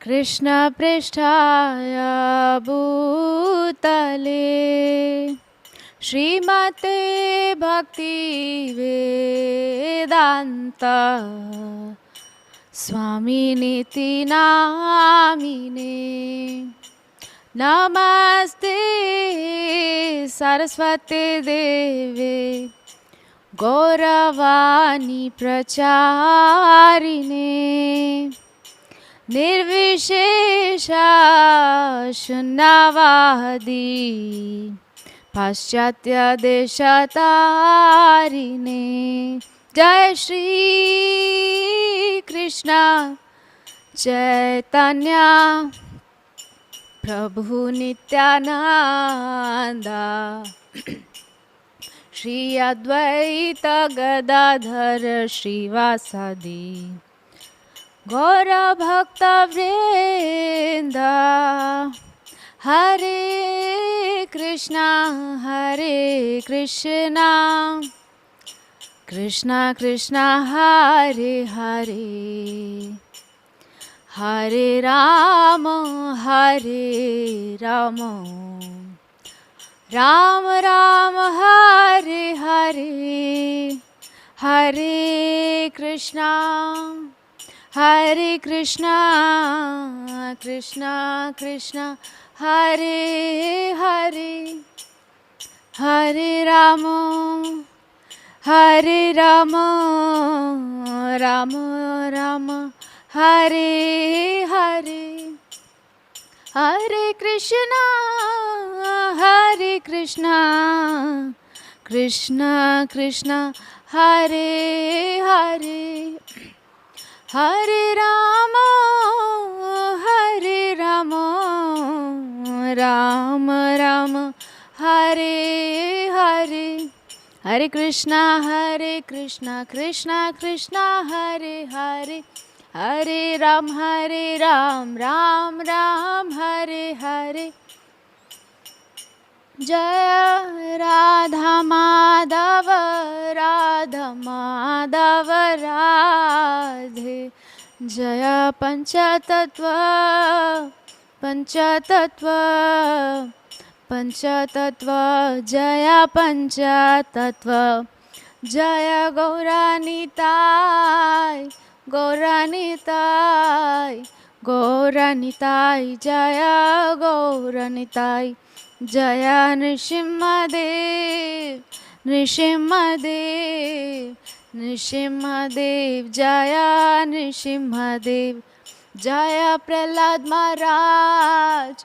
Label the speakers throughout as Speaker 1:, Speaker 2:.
Speaker 1: कृष्णपृष्ठाय भूतले श्रीमते भक्तिवेदान्त स्वामिनिति नामिने। नमस्ते सरस्वती देवे गौरवाणी प्रचारिणे निर्विशेषा शून्यवादी पाश्चात्य देशतारिणे। जय श्री कृष्ण चैतन्य प्रभु नित्यानंद श्री अद्वैत गदाधर श्रीवासादि गौर भक्त वृंद। हरे कृष्णा कृष्णा कृष्णा हरे हरे हरे राम राम राम हरे हरे। हरे कृष्णा कृष्णा कृष्णा हरे हरे हरे राम राम राम हरे हरे। हरे कृष्णा कृष्णा कृष्णा हरे हरे हरे राम राम राम हरे हरे। हरे कृष्णा कृष्णा कृष्णा हरे हरे हरे राम राम राम हरे हरे। जय राधा माधव राधे जय पंचतत्व जय पंचतत्व जय गौरानिताय जय गौरानिताय जय नृसिंहदेव जय नृसिंहदेव जय प्रहलाद महाराज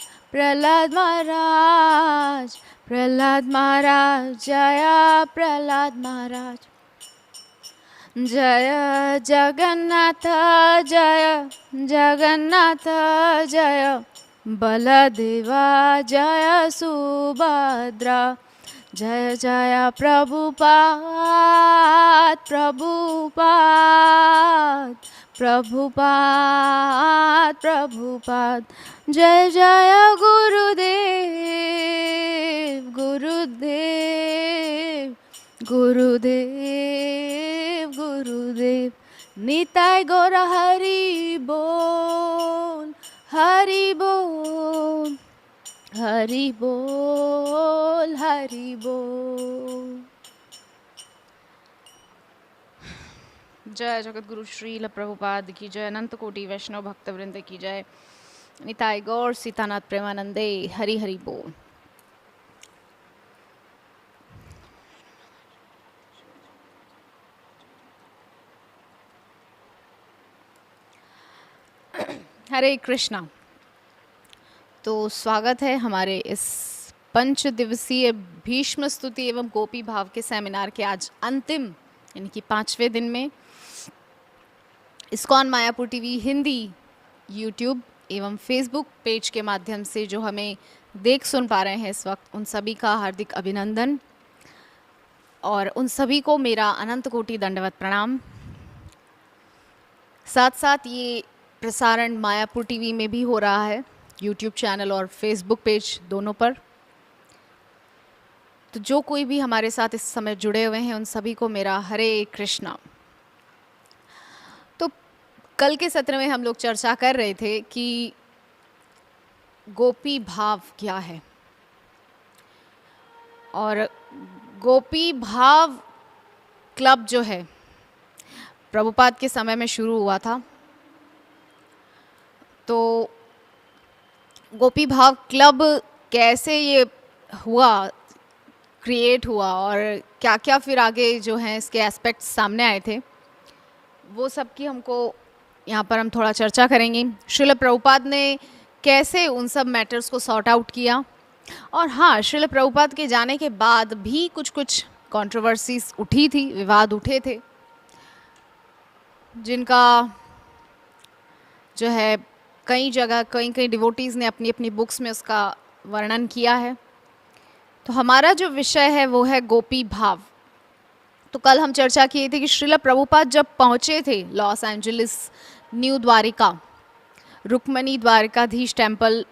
Speaker 1: जय प्रहलाद महाराज। जय जगन्नाथ जय बलदेवा जय सुभद्रा जय जय प्रभुपाद जय जय गुरुदेव निताय गौर हरि बोल हरि बोल हरि बोल हरि बोल। जय जगत गुरु श्रील प्रभुपाद की जय। अनंत कोटि वैष्णव भक्त वृंद की जय। निताय गौर सीतानाथ प्रेमानंदे हरि हरि बोल। हरे कृष्णा। तो स्वागत है हमारे इस 5 दिवसीय भीष्म स्तुति एवं गोपी भाव के सेमिनार के आज अंतिम यानी कि 5वें दिन में। ISKCON Mayapur TV Hindi YouTube एवं फेसबुक पेज के माध्यम से जो हमें देख सुन पा रहे हैं इस वक्त, उन सभी का हार्दिक अभिनंदन और उन सभी को मेरा अनंत कोटि दंडवत प्रणाम। साथ साथ ये प्रसारण मायापुर टीवी में भी हो रहा है, यूट्यूब चैनल और फेसबुक पेज दोनों पर। तो जो कोई भी हमारे साथ इस समय जुड़े हुए हैं उन सभी को मेरा हरे कृष्णा। तो कल के सत्र में हम लोग चर्चा कर रहे थे कि गोपी भाव क्या है, और गोपी भाव क्लब जो है प्रभुपाद के समय में शुरू हुआ था। तो गोपी भाव क्लब कैसे ये हुआ, क्रिएट हुआ, और क्या क्या फिर आगे जो हैं इसके एस्पेक्ट्स सामने आए थे, वो सब की हमको यहाँ पर हम थोड़ा चर्चा करेंगे। श्रील प्रभुपाद ने कैसे उन सब मैटर्स को सॉर्ट आउट किया, और हाँ, श्रील प्रभुपाद के जाने के बाद भी कुछ कुछ कंट्रोवर्सीज उठी थी, विवाद उठे थे, जिनका जो है कई जगह कई डिवोटीज़ ने अपनी अपनी बुक्स में उसका वर्णन किया है। तो हमारा जो विषय है वो है गोपी भाव। तो कल हम चर्चा किए थे कि श्रील प्रभुपाद जब पहुँचे थे Los Angeles new Dwarka, Rukmini Dwarkadhish temple,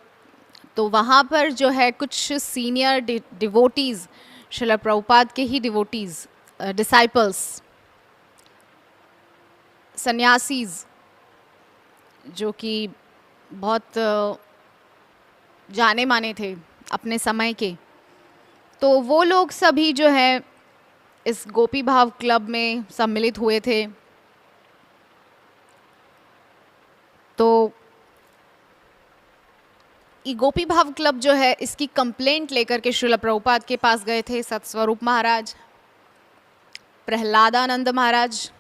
Speaker 1: तो वहाँ पर जो है कुछ सीनियर डिवोटीज़, श्रील प्रभुपाद के ही डिवोटीज़, डिसाइपल्स, सन्यासीज, जो कि बहुत जाने माने थे अपने समय के, तो वो लोग सभी जो है इस गोपी भाव क्लब में सम्मिलित हुए थे। तो ये गोपी भाव क्लब जो है इसकी कंप्लेंट लेकर के श्रील प्रभुपाद के पास गए थे सतस्वरूप महाराज, प्रहलादानंद महाराज,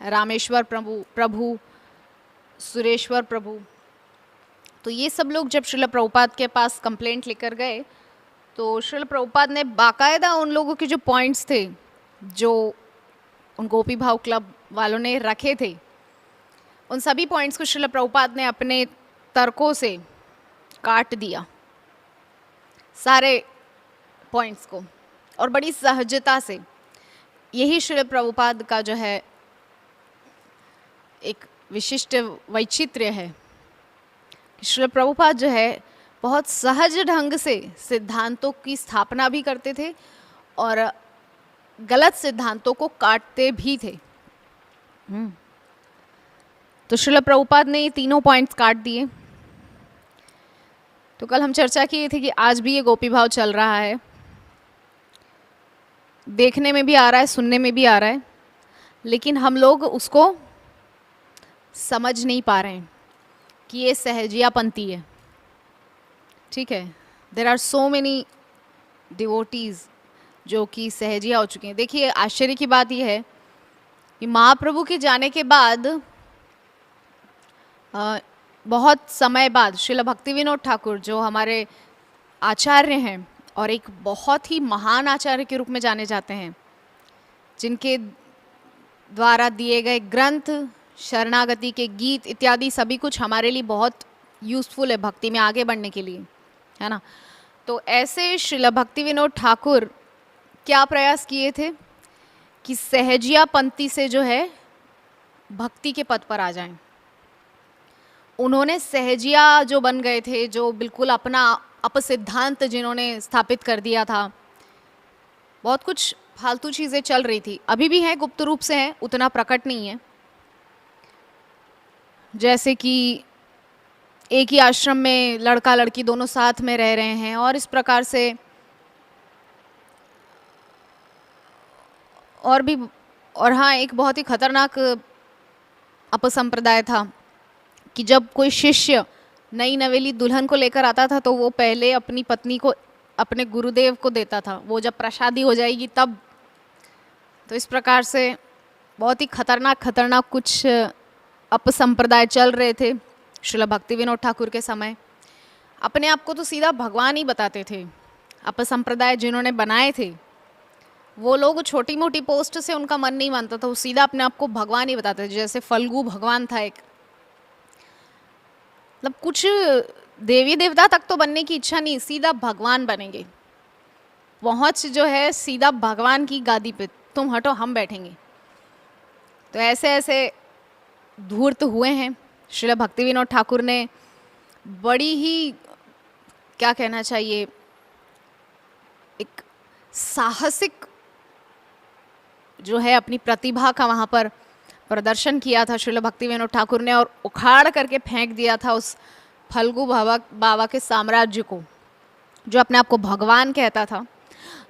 Speaker 1: रामेश्वर प्रभु, सुरेश्वर प्रभु। तो ये सब लोग जब श्रील प्रभुपाद के पास कंप्लेंट लेकर गए तो श्रील प्रभुपाद ने बाकायदा उन लोगों के जो पॉइंट्स थे जो उन गोपी भाव क्लब वालों ने रखे थे, उन सभी पॉइंट्स को श्रील प्रभुपाद ने अपने तर्कों से काट दिया, सारे पॉइंट्स को, और बड़ी सहजता से। यही श्रील प्रभुपाद का जो है एक विशिष्ट वैचित्र्य है। श्रील प्रभुपाद जो है बहुत सहज ढंग से सिद्धांतों की स्थापना भी करते थे और गलत सिद्धांतों को काटते भी थे। तो श्रील प्रभुपाद ने ये तीनों पॉइंट्स काट दिए। तो कल हम चर्चा किए थे कि आज भी ये गोपी भाव चल रहा है, देखने में भी आ रहा है, सुनने में भी आ रहा है, लेकिन हम लोग उसको समझ नहीं पा रहे हैं कि ये सहजियापंथी है। ठीक है, there are so many devotees जो कि सहजिया हो चुके हैं। देखिए, आश्चर्य की बात यह है कि महाप्रभु के जाने के बाद बहुत समय बाद श्रील भक्तिविनोद ठाकुर, जो हमारे आचार्य हैं और एक बहुत ही महान आचार्य के रूप में जाने जाते हैं, जिनके द्वारा दिए गए ग्रंथ, शरणागति के गीत इत्यादि सभी कुछ हमारे लिए बहुत यूज़फुल है भक्ति में आगे बढ़ने के लिए, है ना। तो ऐसे श्रील भक्तिविनोद ठाकुर क्या प्रयास किए थे कि सहजियापंथी से जो है भक्ति के पद पर आ जाएं। उन्होंने सहजिया जो बन गए थे, जो बिल्कुल अपना अपसिद्धांत जिन्होंने स्थापित कर दिया था, बहुत कुछ फालतू चीज़ें चल रही थी, अभी भी हैं, गुप्त रूप से हैं, उतना प्रकट नहीं है। जैसे कि एक ही आश्रम में लड़का लड़की दोनों साथ में रह रहे हैं, और इस प्रकार से और भी। और हाँ, एक बहुत ही खतरनाक अपसंप्रदाय था कि जब कोई शिष्य नई नवेली दुल्हन को लेकर आता था तो वो पहले अपनी पत्नी को अपने गुरुदेव को देता था, वो जब प्रसादी हो जाएगी तब। तो इस प्रकार से बहुत ही खतरनाक कुछ अपसंप्रदाय चल रहे थे श्रील भक्तिविनोद ठाकुर के समय। अपने आप को तो सीधा भगवान ही बताते थे। अपसंप्रदाय जिन्होंने बनाए थे वो लोग छोटी मोटी पोस्ट से उनका मन नहीं मानता था, वो सीधा अपने आप को भगवान ही बताते थे। जैसे फल्गु भगवान था एक, मतलब कुछ देवी देवता तक तो बनने की इच्छा नहीं, सीधा भगवान बनेंगे। पहुंच जो है सीधा भगवान की गादी पे, तुम हटो हम बैठेंगे। तो ऐसे ऐसे धूर्त हुए हैं। श्रील भक्तिविनोद ठाकुर ने बड़ी ही, क्या कहना चाहिए, एक साहसिक जो है अपनी प्रतिभा का वहाँ पर प्रदर्शन किया था श्रील भक्ति विनोद ठाकुर ने और उखाड़ करके फेंक दिया था उस फल्गु बाबा बाबा के साम्राज्य को, जो अपने आप को भगवान कहता था।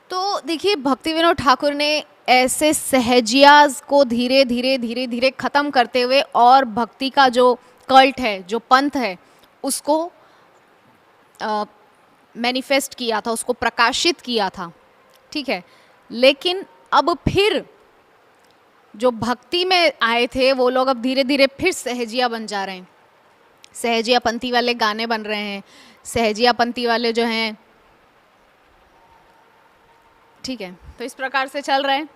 Speaker 1: तो देखिए भक्ति विनोद ठाकुर ने ऐसे सहजियाज को धीरे धीरे धीरे धीरे ख़त्म करते हुए और भक्ति का जो कल्ट है, जो पंथ है, उसको मैनिफेस्ट किया था, उसको प्रकाशित किया था, ठीक है। लेकिन अब फिर जो भक्ति में आए थे वो लोग अब धीरे धीरे फिर सहजिया बन जा रहे हैं, सहजिया पंथी वाले गाने बन रहे हैं, सहजिया पंथी वाले जो हैं, ठीक है। तो इस प्रकार से चल रहे हैं।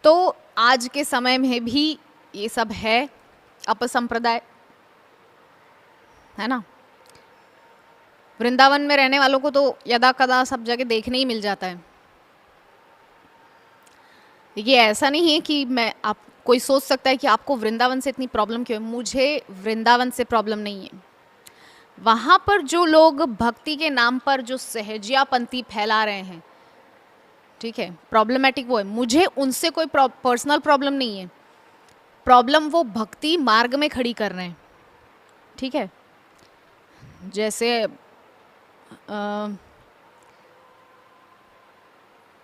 Speaker 1: तो आज के समय में भी ये सब है, अपसंप्रदाय, है ना। वृंदावन में रहने वालों को तो यदा कदा सब जगह देखने ही मिल जाता है। ये ऐसा नहीं है कि मैं आप कोई सोच सकता है कि आपको वृंदावन से इतनी प्रॉब्लम क्यों है। मुझे वृंदावन से प्रॉब्लम नहीं है। वहाँ पर जो लोग भक्ति के नाम पर जो सहजियापंथी फैला रहे हैं, ठीक है, प्रॉब्लमेटिक वो है। मुझे उनसे कोई पर्सनल प्रॉब्लम नहीं है। प्रॉब्लम वो भक्ति मार्ग में खड़ी कर रहे हैं, ठीक है। जैसे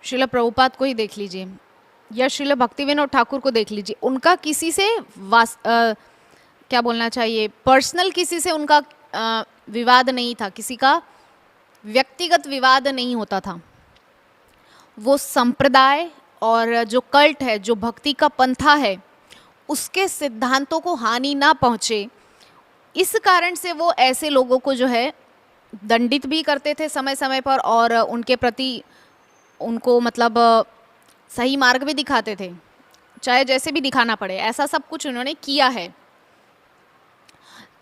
Speaker 1: श्रील प्रभुपाद को ही देख लीजिए या श्रील भक्ति विनोद ठाकुर को देख लीजिए। उनका किसी से क्या बोलना चाहिए, पर्सनल किसी से उनका विवाद नहीं था, किसी का व्यक्तिगत विवाद नहीं होता था। वो संप्रदाय और जो कल्ट है, जो भक्ति का पंथा है, उसके सिद्धांतों को हानि ना पहुँचे, इस कारण से वो ऐसे लोगों को जो है दंडित भी करते थे समय समय पर और उनके प्रति उनको मतलब सही मार्ग भी दिखाते थे, चाहे जैसे भी दिखाना पड़े। ऐसा सब कुछ उन्होंने किया है।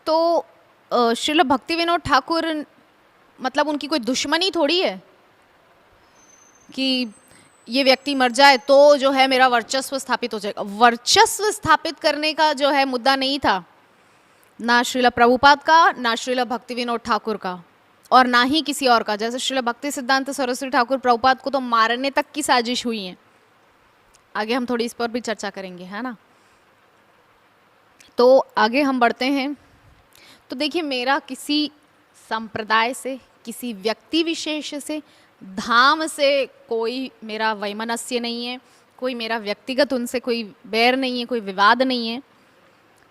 Speaker 1: तो श्रील भक्ति विनोद ठाकुर मतलब उनकी कोई दुश्मनी थोड़ी है कि ये व्यक्ति मर जाए तो जो है मेरा वर्चस्व स्थापित हो जाएगा। वर्चस्व स्थापित करने का जो है मुद्दा नहीं था, ना श्रील प्रभुपाद का, ना श्रील भक्ति विनोद ठाकुर का, और ना ही किसी और का। जैसे श्रील भक्ति सिद्धांत सरस्वती ठाकुर प्रभुपाद को तो मारने तक की साजिश हुई है। आगे हम थोड़ी इस पर भी चर्चा करेंगे, है ना। तो आगे हम बढ़ते हैं। तो देखिए, मेरा किसी संप्रदाय से, किसी व्यक्ति विशेष से, धाम से कोई मेरा वैमनस्य नहीं है, कोई मेरा व्यक्तिगत उनसे कोई बैर नहीं है, कोई विवाद नहीं है।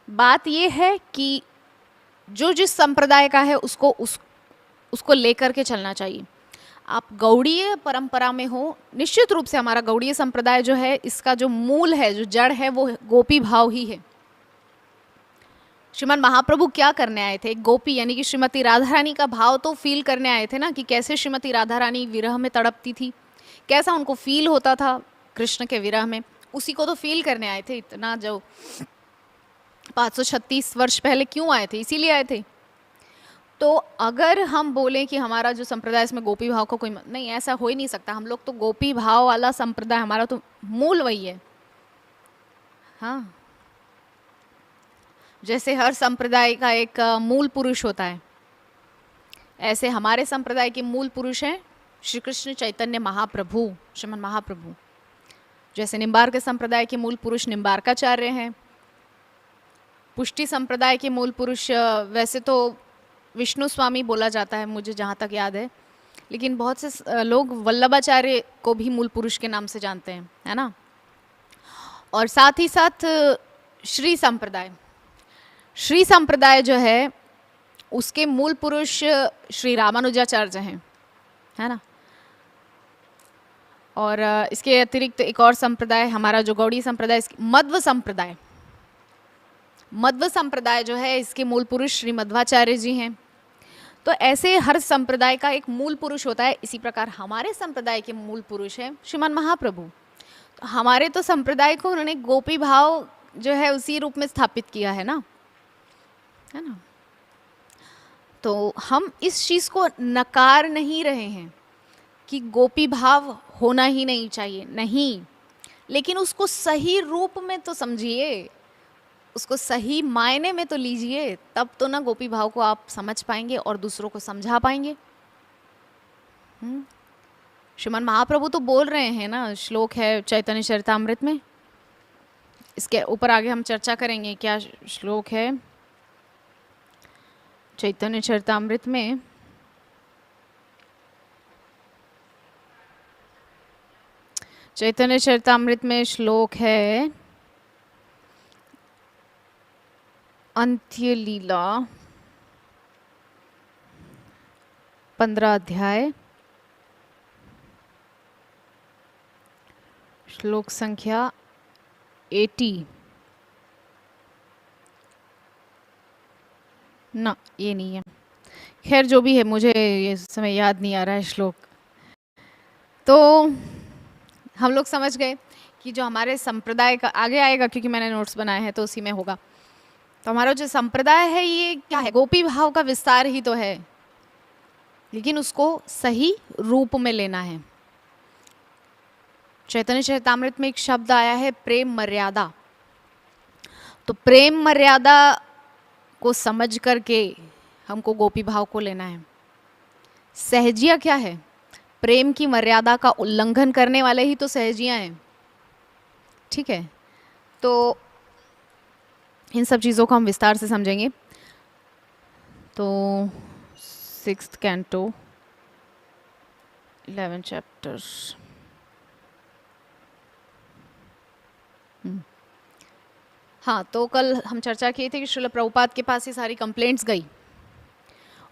Speaker 1: बात ये है कि जो जिस संप्रदाय का है उसको लेकर के चलना चाहिए। आप गौड़ीय परंपरा में हो, निश्चित रूप से हमारा गौड़ीय संप्रदाय जो है, इसका जो मूल है, जो जड़ है, वो गोपी भाव ही है। श्रीमन महाप्रभु क्या करने आए थे? गोपी यानी कि श्रीमती राधा रानी का भाव तो फील करने आए थे ना, कि कैसे श्रीमती राधा रानी विरह में तड़पती थी, कैसा उनको फील होता था कृष्ण के विरह में, उसी को तो फील करने आए थे। इतना जो 536 वर्ष पहले क्यों आए थे? इसीलिए आए थे। तो अगर हम बोलें कि हमारा जो संप्रदाय इसमें गोपी भाव को कोई नहीं, ऐसा हो ही नहीं सकता। हम लोग तो गोपी भाव वाला संप्रदाय, हमारा तो मूल वही है। हाँ, जैसे हर संप्रदाय का एक मूल पुरुष होता है, ऐसे हमारे संप्रदाय के मूल पुरुष हैं श्री कृष्ण चैतन्य महाप्रभु, श्रीमन महाप्रभु। जैसे निम्बार्क संप्रदाय के मूल पुरुष निम्बार्काचार्य हैं। पुष्टि संप्रदाय के मूल पुरुष वैसे तो विष्णु स्वामी बोला जाता है, मुझे जहाँ तक याद है, लेकिन बहुत से लोग वल्लभाचार्य को भी मूल पुरुष के नाम से जानते हैं, है ना। और साथ ही साथ श्री संप्रदाय जो है, उसके मूल पुरुष श्री रामानुजाचार्य हैं, है ना। और इसके अतिरिक्त एक और संप्रदाय हमारा जो गौड़ी संप्रदाय, मध्व संप्रदाय जो है, इसके मूल पुरुष श्री मध्वाचार्य जी हैं। तो ऐसे हर संप्रदाय का एक मूल पुरुष होता है। इसी प्रकार हमारे संप्रदाय के मूल पुरुष हैं श्रीमन महाप्रभु। तो हमारे तो संप्रदाय को उन्होंने गोपी भाव जो है उसी रूप में स्थापित किया है ना, है ना। तो हम इस चीज़ को नकार नहीं रहे हैं कि गोपी भाव होना ही नहीं चाहिए, नहीं, लेकिन उसको सही रूप में तो समझिए, उसको सही मायने में तो लीजिए, तब तो ना गोपी भाव को आप समझ पाएंगे और दूसरों को समझा पाएंगे। श्रीमन महाप्रभु तो बोल रहे हैं ना, श्लोक है चैतन्य चरितामृत में, इसके ऊपर आगे हम चर्चा करेंगे। क्या श्लोक है चैतन्य चरितामृत में? चैतन्य चरितामृत में श्लोक है अंत्य लीला 15 अध्याय, श्लोक संख्या 80। ना, ये नहीं है। खैर जो भी है, मुझे ये समय याद नहीं आ रहा है श्लोक। तो हम लोग समझ गए कि जो हमारे संप्रदाय का आगे आएगा, क्योंकि मैंने नोट्स बनाए हैं तो उसी में होगा। तो हमारा जो संप्रदाय है ये क्या है? गोपी भाव का विस्तार ही तो है, लेकिन उसको सही रूप में लेना है। चैतन्य चरितामृत में एक शब्द आया है प्रेम मर्यादा। तो प्रेम मर्यादा को समझ करके हमको गोपी भाव को लेना है। सहजिया क्या है? प्रेम की मर्यादा का उल्लंघन करने वाले ही तो सहजियां हैं। ठीक है, तो इन सब चीज़ों को हम विस्तार से समझेंगे। तो 6th कैंटो 11 चैप्टर। हाँ, तो कल हम चर्चा किए थे कि श्रील प्रभुपाद के पास ये सारी कंप्लेंट्स गई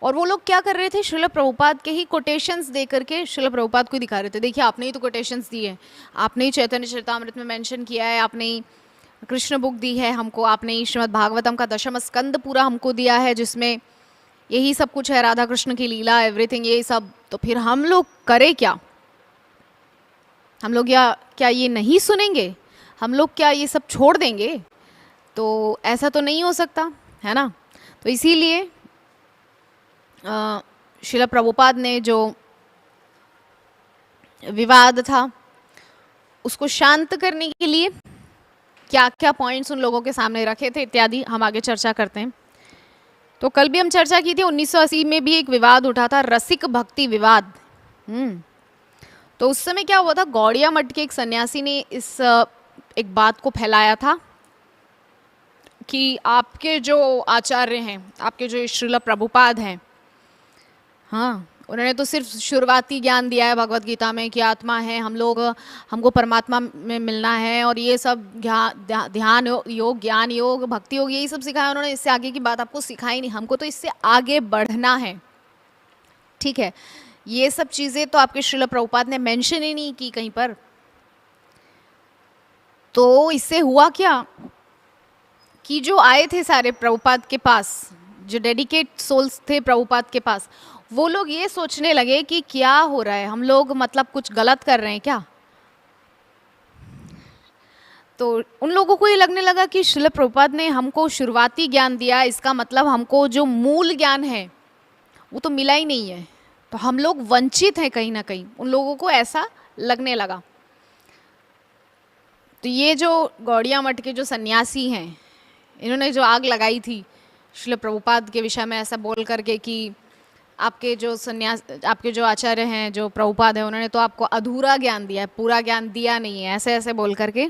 Speaker 1: और वो लोग क्या कर रहे थे? श्रील प्रभुपाद के ही कोटेशंस दे करके श्रील प्रभुपाद को दिखा रहे थे। देखिए, आपने ही तो कोटेशंस दिए हैं, आपने ही चैतन्य चरितामृत में मेंशन किया है, आपने ही कृष्ण बुक दी है हमको, आपने ही श्रीमद् भागवतम का दशम स्कंद पूरा हमको दिया है जिसमें यही सब कुछ है, राधा कृष्ण की लीला, एवरीथिंग, ये सब। तो फिर हम लोग करें क्या? हम लोग क्या ये नहीं सुनेंगे? हम लोग क्या ये सब छोड़ देंगे? तो ऐसा तो नहीं हो सकता है ना। तो इसीलिए श्रील प्रभुपाद ने जो विवाद था उसको शांत करने के लिए क्या क्या पॉइंट्स उन लोगों के सामने रखे थे इत्यादि हम आगे चर्चा करते हैं। तो कल भी हम चर्चा की थी, 1980 में भी एक विवाद उठा था, रसिक भक्ति विवाद। तो उस समय क्या हुआ था? गौड़िया मठ के एक सन्यासी ने इस एक बात को फैलाया था कि आपके जो आचार्य हैं, आपके जो श्रील प्रभुपाद हैं, हाँ, उन्होंने तो सिर्फ शुरुआती ज्ञान दिया है भगवत गीता में कि आत्मा है, हम लोग, हमको परमात्मा में मिलना है और ये सब ध्यान योग, ज्ञान योग, भक्ति योग, यही सब सिखाया उन्होंने। इससे आगे की बात आपको सिखाई नहीं, हमको तो इससे आगे बढ़ना है। ठीक है, ये सब चीज़ें तो आपके श्रील प्रभुपाद ने मेंशन ही नहीं की कहीं पर। तो इससे हुआ क्या कि जो आए थे सारे प्रभुपाद के पास, जो डेडिकेट सोल्स थे प्रभुपाद के पास, वो लोग ये सोचने लगे कि क्या हो रहा है, हम लोग मतलब कुछ गलत कर रहे हैं क्या? तो उन लोगों को ये लगने लगा कि श्रील प्रभुपाद ने हमको शुरुआती ज्ञान दिया, इसका मतलब हमको जो मूल ज्ञान है वो तो मिला ही नहीं है, तो हम लोग वंचित हैं कहीं ना कहीं। उन लोगों को ऐसा लगने लगा। तो ये जो गौड़िया मठ के जो सन्यासी हैं, इन्होंने जो आग लगाई थी श्रील प्रभुपाद के विषय में ऐसा बोल करके कि आपके जो आपके जो आचार्य हैं, जो प्रभुपाद हैं, उन्होंने तो आपको अधूरा ज्ञान दिया है, पूरा ज्ञान दिया नहीं है, ऐसे ऐसे बोल करके।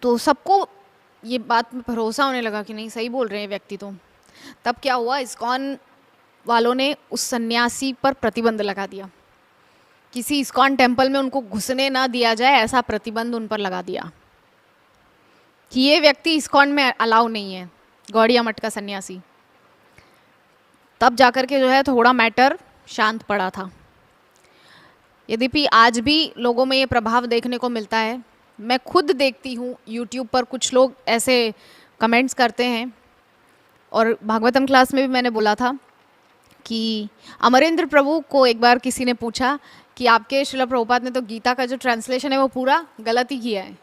Speaker 1: तो सबको ये बात में भरोसा होने लगा कि नहीं, सही बोल रहे हैं व्यक्ति तो। तब क्या हुआ? इस्कॉन वालों ने उस सन्यासी पर प्रतिबंध लगा दिया, किसी इस्कॉन टेम्पल में उनको घुसने ना दिया जाए, ऐसा प्रतिबंध उन पर लगा दिया कि ये व्यक्ति इस्कॉन में अलाउ नहीं है, गौड़िया मठ का सन्यासी। तब जाकर के जो है थोड़ा मैटर शांत पड़ा था। यद्यपि आज भी लोगों में ये प्रभाव देखने को मिलता है। मैं खुद देखती हूँ यूट्यूब पर कुछ लोग ऐसे कमेंट्स करते हैं, और भागवतम क्लास में भी मैंने बोला था कि अमरेंद्र प्रभु को एक बार किसी ने पूछा कि आपके श्रील प्रभुपाद ने तो गीता का जो ट्रांसलेशन है वो पूरा गलत ही किया है।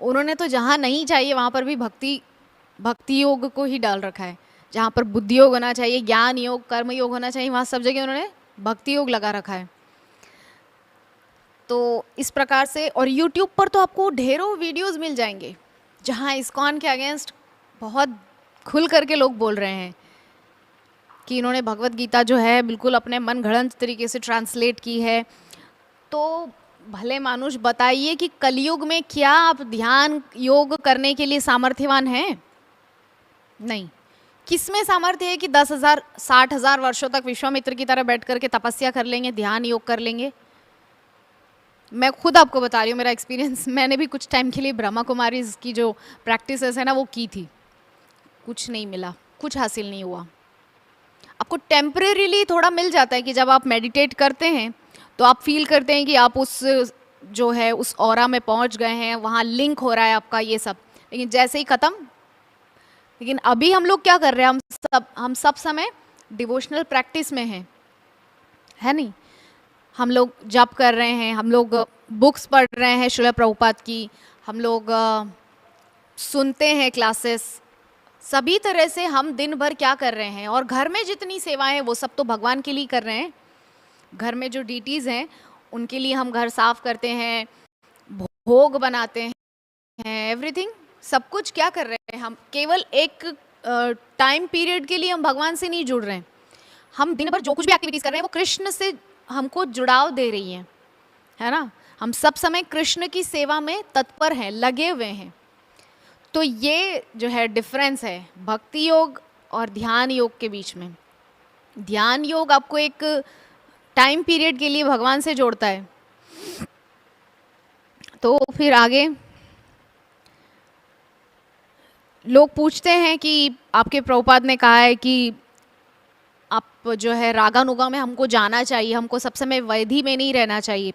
Speaker 1: उन्होंने तो जहाँ नहीं चाहिए वहाँ पर भी भक्ति योग को ही डाल रखा है। जहाँ पर बुद्धि योग होना चाहिए, ज्ञान योग, कर्म योग होना चाहिए, वहाँ सब जगह उन्होंने भक्ति योग लगा रखा है। तो इस प्रकार से, और YouTube पर तो आपको ढेरों वीडियोस मिल जाएंगे जहाँ इस्कॉन के अगेंस्ट बहुत खुल करके लोग बोल रहे हैं कि इन्होंने भगवत गीता जो है बिल्कुल अपने मन गढ़ंत तरीके से ट्रांसलेट की है। तो भले मानुष बताइए कि कलयुग में क्या आप ध्यान योग करने के लिए सामर्थ्यवान हैं? नहीं। किसमें सामर्थ्य है कि 10,000 60,000 वर्षों तक विश्वामित्र की तरह बैठ करके तपस्या कर लेंगे, ध्यान योग कर लेंगे? मैं खुद आपको बता रही हूँ मेरा एक्सपीरियंस। मैंने भी कुछ टाइम के लिए ब्रह्मा कुमारी की जो प्रैक्टिसेस है ना वो की थी, कुछ नहीं मिला, कुछ हासिल नहीं हुआ। आपको टेम्परेरीली थोड़ा मिल जाता है कि जब आप मेडिटेट करते हैं तो आप फील करते हैं कि आप उस जो है उस ऑरा में पहुंच गए हैं, वहाँ लिंक हो रहा है आपका ये सब, लेकिन जैसे ही ख़त्म। लेकिन अभी हम लोग क्या कर रहे हैं, हम सब समय डिवोशनल प्रैक्टिस में हैं, है नहीं? हम लोग जप कर रहे हैं, हम लोग बुक्स पढ़ रहे हैं श्रील प्रभुपाद की, हम लोग सुनते हैं क्लासेस, सभी तरह से हम दिन भर क्या कर रहे हैं। और घर में जितनी सेवाएं हैं वो सब तो भगवान के लिए कर रहे हैं। घर में जो डीटीज़ हैं उनके लिए हम घर साफ करते हैं, भोग बनाते हैं, एवरीथिंग, सब कुछ क्या कर रहे हैं हम? केवल एक टाइम पीरियड के लिए हम भगवान से नहीं जुड़ रहे हैं। हम दिन भर जो कुछ भी एक्टिविटीज़ कर रहे हैं वो कृष्ण से हमको जुड़ाव दे रही हैं, है ना? हम सब समय कृष्ण की सेवा में तत्पर हैं, लगे हुए हैं। तो ये जो है डिफरेंस है भक्ति योग और ध्यान योग के बीच में। ध्यान योग आपको एक टाइम पीरियड के लिए भगवान से जोड़ता है। तो फिर आगे लोग पूछते हैं कि आपके प्रभुपाद ने कहा है कि आप जो है रागानुगा में हमको जाना चाहिए, हमको सब समय वैधि में नहीं रहना चाहिए।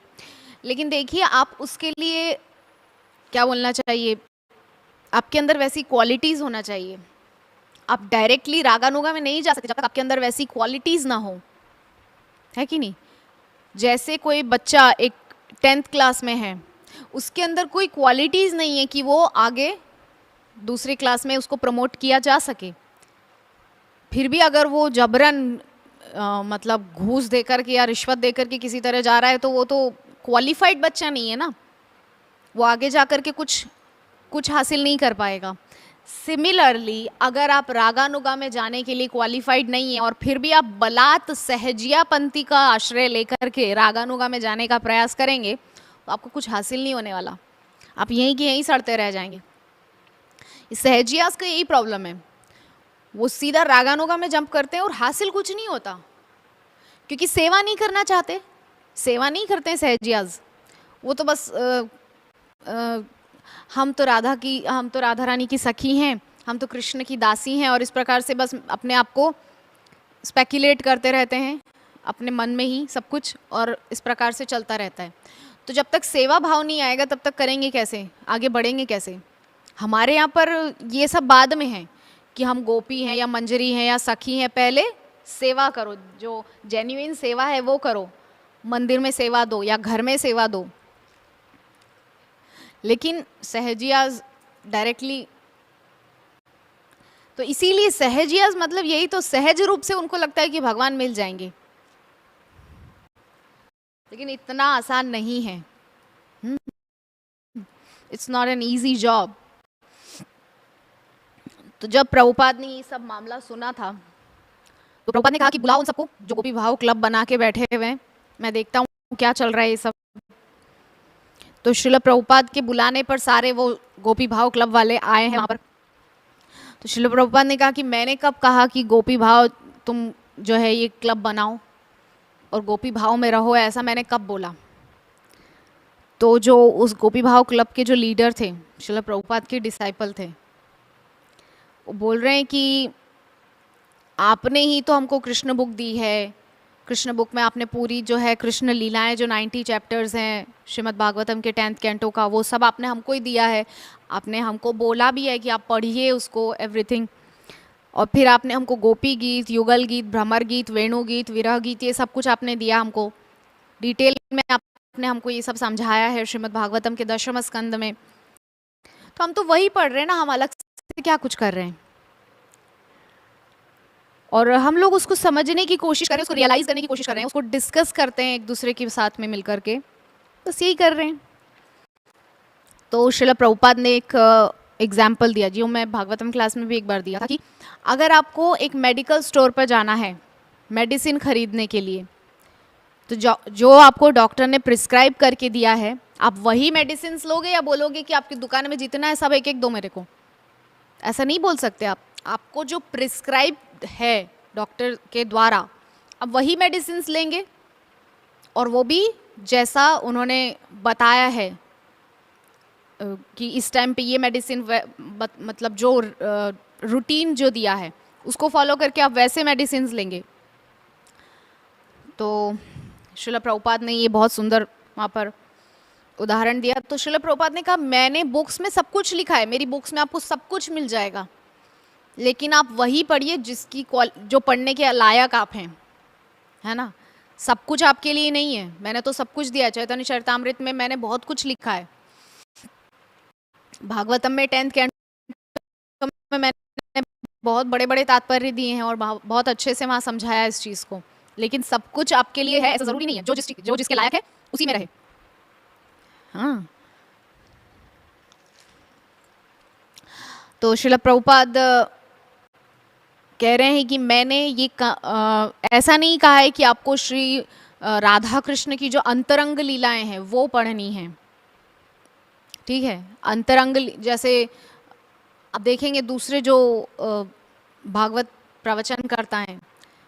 Speaker 1: लेकिन देखिए, आप उसके लिए क्या बोलना चाहिए, आपके अंदर वैसी क्वालिटीज़ होना चाहिए। आप डायरेक्टली रागानुगा में नहीं जा सकते जब तक आपके अंदर वैसी क्वालिटीज़ ना हो, है कि नहीं? जैसे कोई बच्चा एक 10th क्लास में है, उसके अंदर कोई क्वालिटीज़ नहीं है कि वो आगे दूसरी क्लास में उसको प्रमोट किया जा सके। फिर भी अगर वो जबरन मतलब घूस देकर के या रिश्वत देकर के किसी तरह जा रहा है तो वो तो क्वालिफाइड बच्चा नहीं है ना, वो आगे जा कर के कुछ हासिल नहीं कर पाएगा। सिमिलरली अगर आप रागानुगा में जाने के लिए क्वालिफाइड नहीं है और फिर भी आप बलात् सहजियापंथी का आश्रय लेकर के रागानुगा में जाने का प्रयास करेंगे तो आपको कुछ हासिल नहीं होने वाला, आप यहीं के यहीं सड़ते रह जाएंगे। सहजियास का यही प्रॉब्लम है, वो सीधा रागानुगा में जंप करते हैं और हासिल कुछ नहीं होता, क्योंकि सेवा नहीं करना चाहते, सेवा नहीं करते हैं सहजियाज। वो तो बस हम तो राधा रानी की सखी हैं, हम तो कृष्ण की दासी हैं, और इस प्रकार से बस अपने आप को स्पेक्युलेट करते रहते हैं अपने मन में ही सब कुछ, और इस प्रकार से चलता रहता है। तो जब तक सेवा भाव नहीं आएगा तब तक करेंगे कैसे, आगे बढ़ेंगे कैसे? हमारे यहाँ पर ये सब बाद में है कि हम गोपी हैं या मंजरी हैं या सखी हैं। पहले सेवा करो, जो जेन्युइन सेवा है वो करो, मंदिर में सेवा दो या घर में सेवा दो। लेकिन सहजियाज डायरेक्टली, तो इसीलिए सहजियाज मतलब यही तो, सहज रूप से उनको लगता है कि भगवान मिल जाएंगे, लेकिन इतना आसान नहीं है। It's not an easy job. तो जब प्रभुपाद ने ये सब मामला सुना था तो प्रभुपाद ने कहा कि बुलाओ उन सबको जो गोपी भाव क्लब बना के बैठे हुए हैं, मैं देखता हूँ क्या चल रहा है ये सब। तो श्रील प्रभुपाद के बुलाने पर सारे वो गोपी भाव क्लब वाले आए हैं वहाँ पर। तो श्रील प्रभुपाद ने कहा कि मैंने कब कहा कि गोपी भाव तुम जो है ये क्लब बनाओ और गोपी भाव में रहो, ऐसा मैंने कब बोला? तो जो उस गोपी भाव क्लब के जो लीडर थे, श्रील प्रभुपाद के डिसाइपल थे, वो बोल रहे हैं कि आपने ही तो हमको कृष्ण बुक दी है, कृष्ण बुक में आपने पूरी जो है कृष्ण लीलाएं जो 90 चैप्टर्स हैं श्रीमद् भागवतम के 10th कैंटो का, वो सब आपने हमको ही दिया है। आपने हमको बोला भी है कि आप पढ़िए उसको, एवरीथिंग। और फिर आपने हमको गोपी गीत, युगल गीत, भ्रमर गीत, वेणु गीत, विरह गीत, ये सब कुछ आपने दिया हमको डिटेल में, आपने हमको ये सब समझाया है श्रीमद् भागवतम के 10वें स्कंद में। तो हम तो वही पढ़ रहे हैं ना, हम अलग से क्या कुछ कर रहे हैं? और हम लोग उसको समझने की कोशिश कर रहे हैं, उसको रियलाइज़ करने की कोशिश कर रहे हैं, उसको डिस्कस करते हैं एक दूसरे के साथ में मिलकर के, बस यही कर रहे हैं। तो श्रील प्रभुपाद ने एक एग्जाम्पल दिया, जो मैं भागवतम क्लास में भी एक बार दिया था, कि अगर आपको एक मेडिकल स्टोर पर जाना है मेडिसिन खरीदने के लिए, तो जो आपको डॉक्टर ने प्रिस्क्राइब करके दिया है, आप वही मेडिसिन लोगे या बोलोगे कि आपकी दुकान में जितना है सब एक एक दो मेरे को? ऐसा नहीं बोल सकते आप। आपको जो प्रिस्क्राइब है डॉक्टर के द्वारा, आप वही मेडिसिन लेंगे, और वो भी जैसा उन्होंने बताया है कि इस टाइम पे ये मेडिसिन, मतलब जो रूटीन जो दिया है उसको फॉलो करके आप वैसे मेडिसिन लेंगे। तो श्रील प्रभुपाद ने ये बहुत सुंदर वहाँ पर उदाहरण दिया। तो श्रील प्रभुपाद ने कहा, मैंने बुक्स में सब कुछ लिखा है, मेरी बुक्स में आपको सब कुछ मिल जाएगा, लेकिन आप वही पढ़िए जिसकी जो पढ़ने के लायक आप हैं, है ना। सब कुछ आपके लिए नहीं है, मैंने तो सब कुछ दिया। चैतन्य चरितामृत में मैंने बहुत कुछ लिखा है, भागवतम में 10th कैंटो में मैंने बहुत बड़े बड़े तात्पर्य दिए हैं और बहुत अच्छे से वहाँ समझाया इस चीज़ को, लेकिन सब कुछ आपके लिए है ऐसा ज़रूरी नहीं है। जो जिसके लायक है उसी में रहे। हाँ, तो श्रील प्रभुपाद कह रहे हैं कि मैंने ये ऐसा नहीं कहा है कि आपको श्री राधा कृष्ण की जो अंतरंग लीलाएं हैं वो पढ़नी है, ठीक है। अंतरंग जैसे अब देखेंगे दूसरे जो भागवत प्रवचन करता है,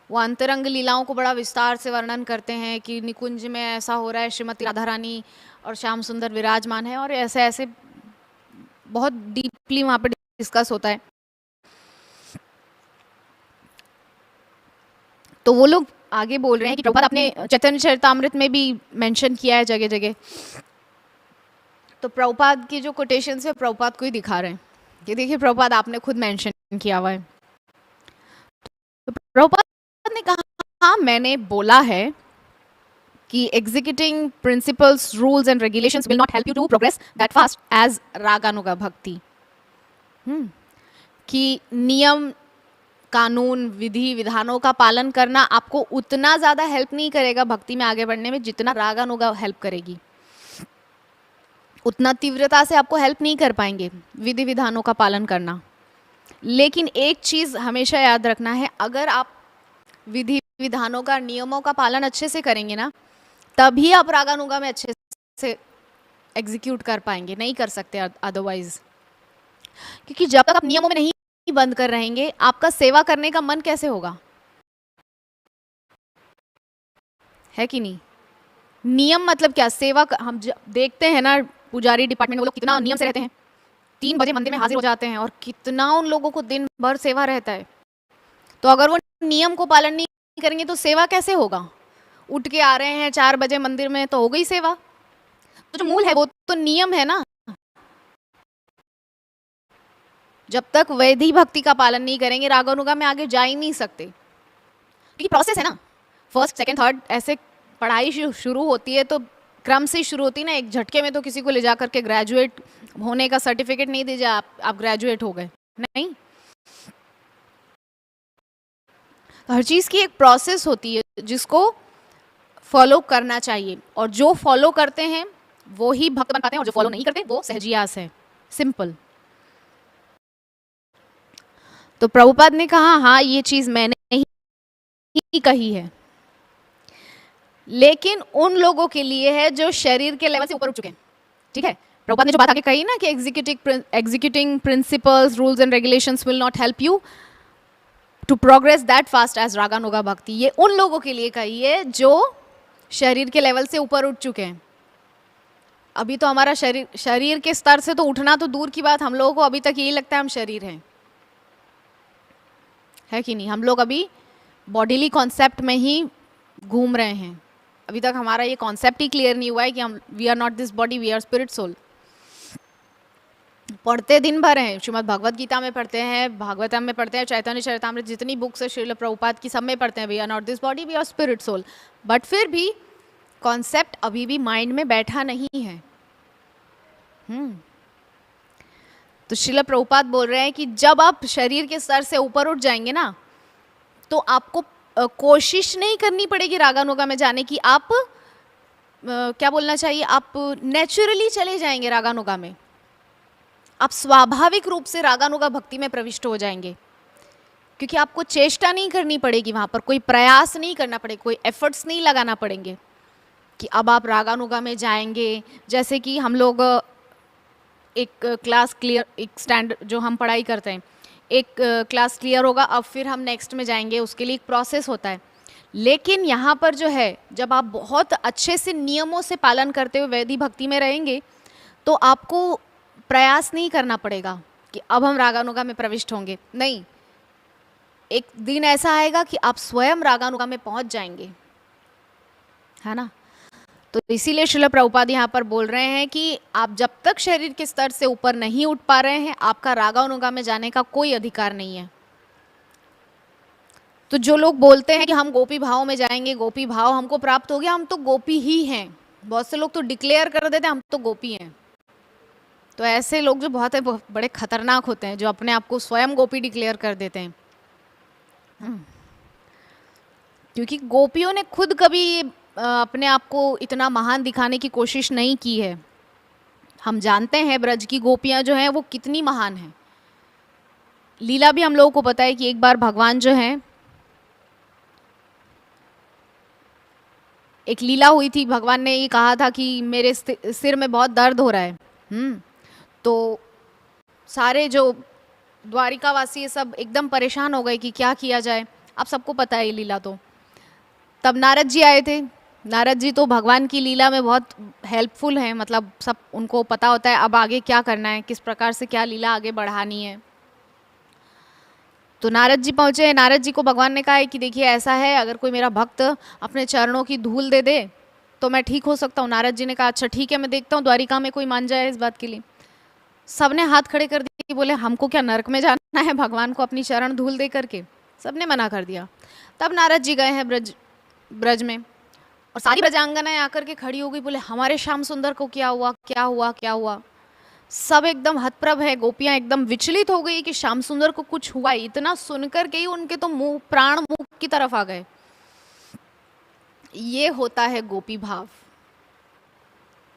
Speaker 1: वो अंतरंग लीलाओं को बड़ा विस्तार से वर्णन करते हैं कि निकुंज में ऐसा हो रहा है, श्रीमती राधा रानी और श्याम सुंदर विराजमान है, और ऐसे ऐसे बहुत डीपली वहाँ पर डिस्कस होता है। तो वो लोग आगे बोल रहे हैं कि प्रभुपाद आपने चैतन्य चरितामृत में भी मेंशन किया है जगह जगह। तो प्रभुपाद की जो कोटेशन है प्रभुपाद को ही दिखा रहे हैं कि देखिए प्रभुपाद आपने खुद मेंशन किया हुआ है। तो प्रभुपाद ने कहा, हाँ मैंने बोला है कि executing principles, rules and regulations will not help you to progress that fast as raganuga bhakti. कि नियम, कानून, विधि विधानों का पालन करना आपको उतना ज़्यादा हेल्प नहीं करेगा भक्ति में आगे बढ़ने में जितना रागानुगा हेल्प करेगी। उतना तीव्रता से आपको हेल्प नहीं कर पाएंगे विधि विधानों का पालन करना। लेकिन एक चीज़ हमेशा याद रखना है, अगर आप विधि विधानों का, नियमों का पालन अच्छे से करेंगे ना, तभी आप रागानुगा में अच्छे से एग्जीक्यूट कर पाएंगे, नहीं कर सकते अदरवाइज। क्योंकि जब तक आप नियमों में नहीं बंद कर रहेंगे, आपका सेवा करने का मन कैसे होगा, है कि नहीं। नियम मतलब क्या, सेवा हम देखते हैं ना, पुजारी डिपार्टमेंट में वो लोग कितना नियम से रहते हैं, 3 बजे मंदिर में हाजिर हो जाते हैं और कितना उन लोगों को दिन भर सेवा रहता है। तो अगर वो नियम को पालन नहीं करेंगे तो सेवा कैसे होगा। उठ के आ रहे हैं 4 बजे मंदिर में तो हो गई सेवा। तो जो मूल है वो तो नियम है ना। जब तक वैधि भक्ति का पालन नहीं करेंगे रागानुगा में आगे जा ही नहीं सकते, क्योंकि प्रोसेस है ना, फर्स्ट सेकंड थर्ड ऐसे पढ़ाई शुरू होती है तो क्रम से शुरू होती है ना। एक झटके में तो किसी को ले जा करके ग्रेजुएट होने का सर्टिफिकेट नहीं दीजिए आप ग्रेजुएट हो गए, नहीं। हर चीज़ की एक प्रोसेस होती है जिसको फॉलो करना चाहिए, और जो फॉलो करते हैं वो ही भक्त बन पाते हैं, और जो फॉलो नहीं करते वो सहजियास है, सिंपल। तो प्रभुपाद ने कहा, हाँ ये चीज़ मैंने ही कही है, लेकिन उन लोगों के लिए है जो शरीर के लेवल से ऊपर उठ चुके हैं, ठीक है। प्रभुपाद ने जो बात आगे कही ना कि executing principles, rules and regulations will not help you to progress that fast as raganuga bhakti, ये उन लोगों के लिए कही है जो शरीर के लेवल से ऊपर उठ चुके हैं। अभी तो हमारा शरीर के स्तर से तो उठना तो दूर की बात, हम लोगों को अभी तक यही लगता है हम शरीर हैं, है कि नहीं। हम लोग अभी बॉडीली कॉन्सेप्ट में ही घूम रहे हैं। अभी तक हमारा ये कॉन्सेप्ट ही क्लियर नहीं हुआ है कि हम we are not this body, we are spirit soul. पढ़ते दिन भर हैं, श्रीमद् भगवद गीता में पढ़ते हैं, भागवतम में पढ़ते हैं, चैतन्य चरितामृत, जितनी बुक्स है श्रील प्रभुपाद की सब में पढ़ते हैं we are not this body, we are spirit soul. But फिर भी कॉन्सेप्ट अभी भी माइंड में बैठा नहीं है। तो श्रील प्रभुपाद बोल रहे हैं कि जब आप शरीर के स्तर से ऊपर उठ जाएंगे ना, तो आपको कोशिश नहीं करनी पड़ेगी रागानुगा में जाने की। आप क्या बोलना चाहिए, आप नेचुरली चले जाएंगे रागानुगा में। आप स्वाभाविक रूप से रागानुगा भक्ति में प्रविष्ट हो जाएंगे, क्योंकि आपको चेष्टा नहीं करनी पड़ेगी, वहाँ पर कोई प्रयास नहीं करना पड़ेगा, कोई एफर्ट्स नहीं लगाना पड़ेंगे। कि अब आप रागानुगा में जाएंगे। जैसे कि हम लोग एक क्लास क्लियर, एक स्टैंडर्ड जो हम पढ़ाई करते हैं, एक क्लास क्लियर होगा, अब फिर हम नेक्स्ट में जाएंगे, उसके लिए एक प्रोसेस होता है। लेकिन यहाँ पर जो है, जब आप बहुत अच्छे से नियमों से पालन करते हुए वैदिक भक्ति में रहेंगे तो आपको प्रयास नहीं करना पड़ेगा कि अब हम रागानुगा में प्रविष्ट होंगे। नहीं, एक दिन ऐसा आएगा कि आप स्वयं रागानुगा में पहुंच जाएंगे, है ना। तो इसीलिए श्रील प्रभुपाद यहाँ पर बोल रहे हैं कि आप जब तक शरीर के स्तर से ऊपर नहीं उठ पा रहे हैं, आपका रागानुगा में जाने का कोई अधिकार नहीं है। तो जो लोग बोलते हैं कि हम गोपी भाव में जाएंगे, गोपी भाव हमको प्राप्त हो गया, हम तो गोपी ही हैं। बहुत से लोग तो डिक्लेयर कर देते हैं हम तो गोपी हैं। तो ऐसे लोग जो बहुत है बड़े खतरनाक होते हैं, जो अपने आप को स्वयं गोपी डिक्लेयर कर देते हैं। क्योंकि गोपियों ने खुद कभी अपने आप को इतना महान दिखाने की कोशिश नहीं की है। हम जानते हैं ब्रज की गोपियां जो हैं वो कितनी महान हैं। लीला भी हम लोगों को पता है कि एक बार भगवान जो हैं, एक लीला हुई थी, भगवान ने ये कहा था कि मेरे सिर में बहुत दर्द हो रहा है। तो सारे जो द्वारिकावासी सब एकदम परेशान हो गए कि क्या किया जाए। आप सबको पता है ये लीला। तो तब नारद जी आए थे। नारद जी तो भगवान की लीला में बहुत हेल्पफुल हैं, मतलब सब उनको पता होता है अब आगे क्या करना है, किस प्रकार से क्या लीला आगे बढ़ानी है। तो नारद जी पहुँचे। नारद जी को भगवान ने कहा है कि देखिए ऐसा है, अगर कोई मेरा भक्त अपने चरणों की धूल दे दे तो मैं ठीक हो सकता हूँ। नारद जी ने कहा अच्छा ठीक है, मैं देखता हूँ द्वारिका में कोई मान जाए इस बात के लिए। सबने हाथ खड़े कर दिए, बोले हमको क्या नरक में जाना है भगवान को अपनी चरण धूल दे करके। सबने मना कर दिया। तब नारद जी गए हैं ब्रज में, और सारी ब्रजांगनाएं आकर के खड़ी हो गई, बोले हमारे श्याम सुंदर को क्या हुआ, क्या हुआ, क्या हुआ। सब एकदम हतप्रभ है। गोपियां एकदम विचलित हो गई कि श्याम सुंदर को कुछ हुआ। इतना सुनकर के ही उनके तो मुंह, प्राण मुंह की तरफ आ गए। ये होता है गोपी भाव,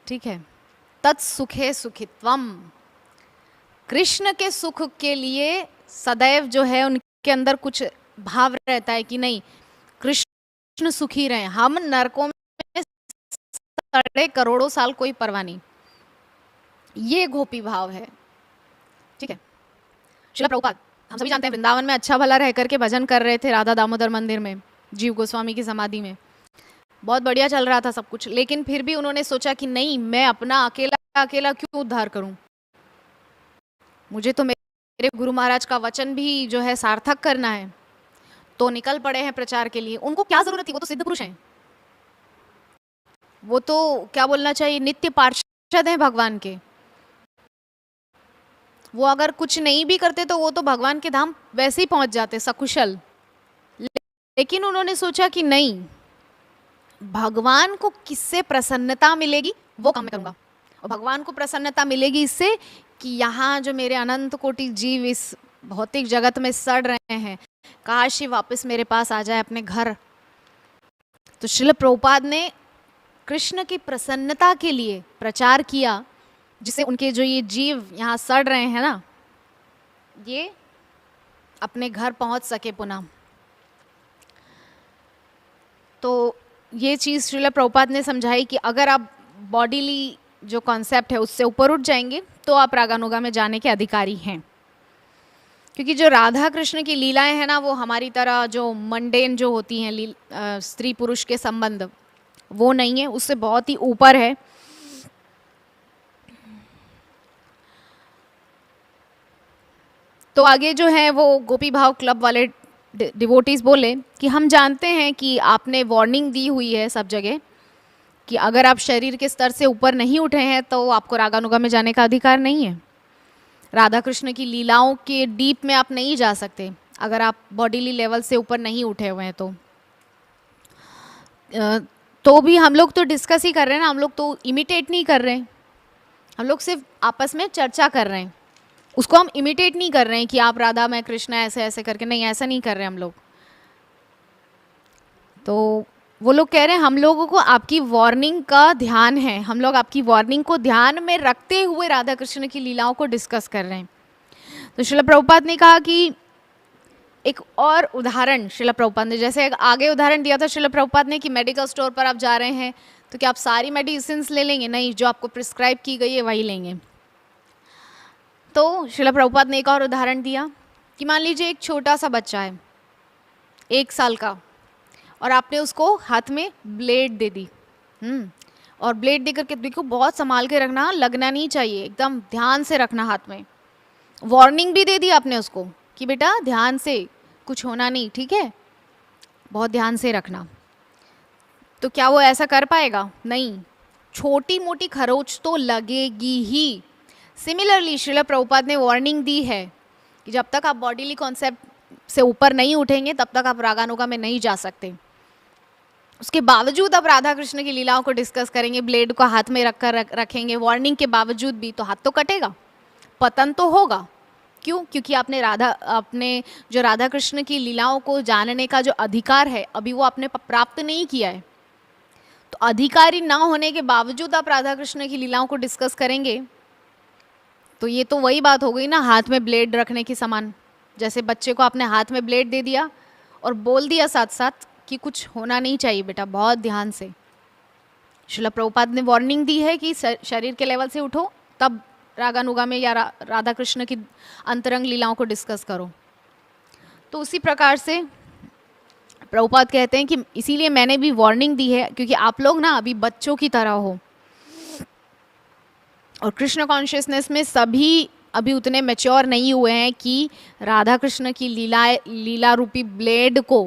Speaker 1: ठीक है। तत्सुखे सुखित्वम, कृष्ण के सुख के लिए सदैव जो है उनके अंदर कुछ भाव रहता है कि नहीं, कृष्ण सुखी रहे, हम नरकों में सड़े करोड़ों साल कोई परवाह नहीं। ये गोपी भाव है, ठीक है। श्रील प्रभुपाद हम सभी जानते हैं वृंदावन में अच्छा भला रह करके भजन कर रहे थे राधा दामोदर मंदिर में, जीव गोस्वामी की समाधि में। बहुत बढ़िया चल रहा था सब कुछ, लेकिन फिर भी उन्होंने सोचा कि नहीं, मैं अपना अकेला अकेला क्यों उद्धार करूं, मुझे तो मेरे गुरु महाराज का वचन भी जो है सार्थक करना है। तो निकल पड़े हैं प्रचार के लिए। उनको क्या जरूरत थी, वो तो सिद्ध पुरुष हैं, वो तो क्या बोलना चाहिए, नित्य पार्षद हैं भगवान के। वो अगर कुछ नहीं भी करते तो वो तो भगवान के धाम वैसे ही पहुंच जाते सकुशल। लेकिन उन्होंने सोचा कि नहीं, भगवान को किससे प्रसन्नता मिलेगी वो काम मैं करूंगा। और भगवान को प्रसन्नता मिलेगी इससे कि यहाँ जो मेरे अनंत कोटि जीव इस भौतिक जगत में सड़ रहे हैं, काश ये वापस मेरे पास आ जाए अपने घर। तो श्रील प्रभुपाद ने कृष्ण की प्रसन्नता के लिए प्रचार किया, जिससे उनके जो ये जीव यहाँ सड़ रहे हैं ना, ये अपने घर पहुँच सके पुनः। तो ये चीज़ श्रील प्रभुपाद ने समझाई कि अगर आप बॉडीली जो कॉन्सेप्ट है उससे ऊपर उठ जाएंगे तो आप रागानुगा में जाने के अधिकारी हैं। क्योंकि जो राधा कृष्ण की लीलाएं हैं ना, वो हमारी तरह जो मंडेन जो होती हैं स्त्री पुरुष के संबंध, वो नहीं है, उससे बहुत ही ऊपर है। तो आगे जो है वो गोपी भाव क्लब वाले डिवोटीज बोले कि हम जानते हैं कि आपने वार्निंग दी हुई है सब जगह कि अगर आप शरीर के स्तर से ऊपर नहीं उठे हैं तो आपको रागानुगा में जाने का अधिकार नहीं है। राधा कृष्ण की लीलाओं के डीप में आप नहीं जा सकते अगर आप बॉडीली लेवल से ऊपर नहीं उठे हुए हैं। तो भी हम लोग तो डिस्कस ही कर रहे हैं ना, हम लोग तो इमिटेट नहीं कर रहे हैं, हम लोग सिर्फ आपस में चर्चा कर रहे हैं। उसको हम इमिटेट नहीं कर रहे हैं कि आप राधा मैं कृष्ण ऐसे ऐसे करके, नहीं, ऐसा नहीं कर रहे हम लोग। तो वो लोग कह रहे हैं हम लोगों को आपकी वार्निंग का ध्यान है, हम लोग आपकी वार्निंग को ध्यान में रखते हुए राधा कृष्ण की लीलाओं को डिस्कस कर रहे हैं। तो श्रील प्रभुपाद ने कहा कि एक और उदाहरण श्रील प्रभुपाद ने, जैसे आगे उदाहरण दिया था श्रील प्रभुपाद ने कि मेडिकल स्टोर पर आप जा रहे हैं तो क्या आप सारी मेडिसिन्स ले लेंगे? नहीं, जो आपको प्रिस्क्राइब की गई है वही लेंगे। तो श्रील प्रभुपाद ने एक और उदाहरण दिया कि मान लीजिए एक छोटा सा बच्चा है 1 साल का, और आपने उसको हाथ में ब्लेड दे दी। और ब्लेड दे करके देखो, बहुत संभाल के रखना, लगना नहीं चाहिए, एकदम ध्यान से रखना हाथ में। वार्निंग भी दे दी आपने उसको कि बेटा ध्यान से, कुछ होना नहीं, ठीक है, बहुत ध्यान से रखना। तो क्या वो ऐसा कर पाएगा? नहीं, छोटी मोटी खरोच तो लगेगी ही। सिमिलरली श्रील प्रभुपाद ने वार्निंग दी है कि जब तक आप बॉडीली कॉन्सेप्ट से ऊपर नहीं उठेंगे तब तक आप रागानुगा में नहीं जा सकते। उसके बावजूद अब राधा कृष्ण की लीलाओं को डिस्कस करेंगे, ब्लेड को हाथ में रखेंगे, वार्निंग के बावजूद भी, तो हाथ तो कटेगा, पतन तो होगा। क्यों? क्योंकि आपने जो राधा कृष्ण की लीलाओं को जानने का जो अधिकार है अभी वो आपने प्राप्त नहीं किया है। तो अधिकारी ना होने के बावजूद आप राधा कृष्ण की लीलाओं को डिस्कस करेंगे, तो ये तो वही बात हो गई ना, हाथ में ब्लेड रखने की समान। जैसे बच्चे को आपने हाथ में ब्लेड दे दिया और बोल दिया साथ साथ कि कुछ होना नहीं चाहिए बेटा, बहुत ध्यान से। श्रील प्रभुपाद ने वार्निंग दी है कि शरीर के लेवल से उठो, तब रागानुगा में या राधा कृष्ण की अंतरंग लीलाओं को डिस्कस करो। तो उसी प्रकार से प्रभुपाद कहते हैं कि इसीलिए मैंने भी वार्निंग दी है, क्योंकि आप लोग ना अभी बच्चों की तरह हो, और कृष्ण कॉन्शियसनेस में सभी अभी उतने मैच्योर नहीं हुए हैं कि राधा कृष्ण की लीला रूपी ब्लेड को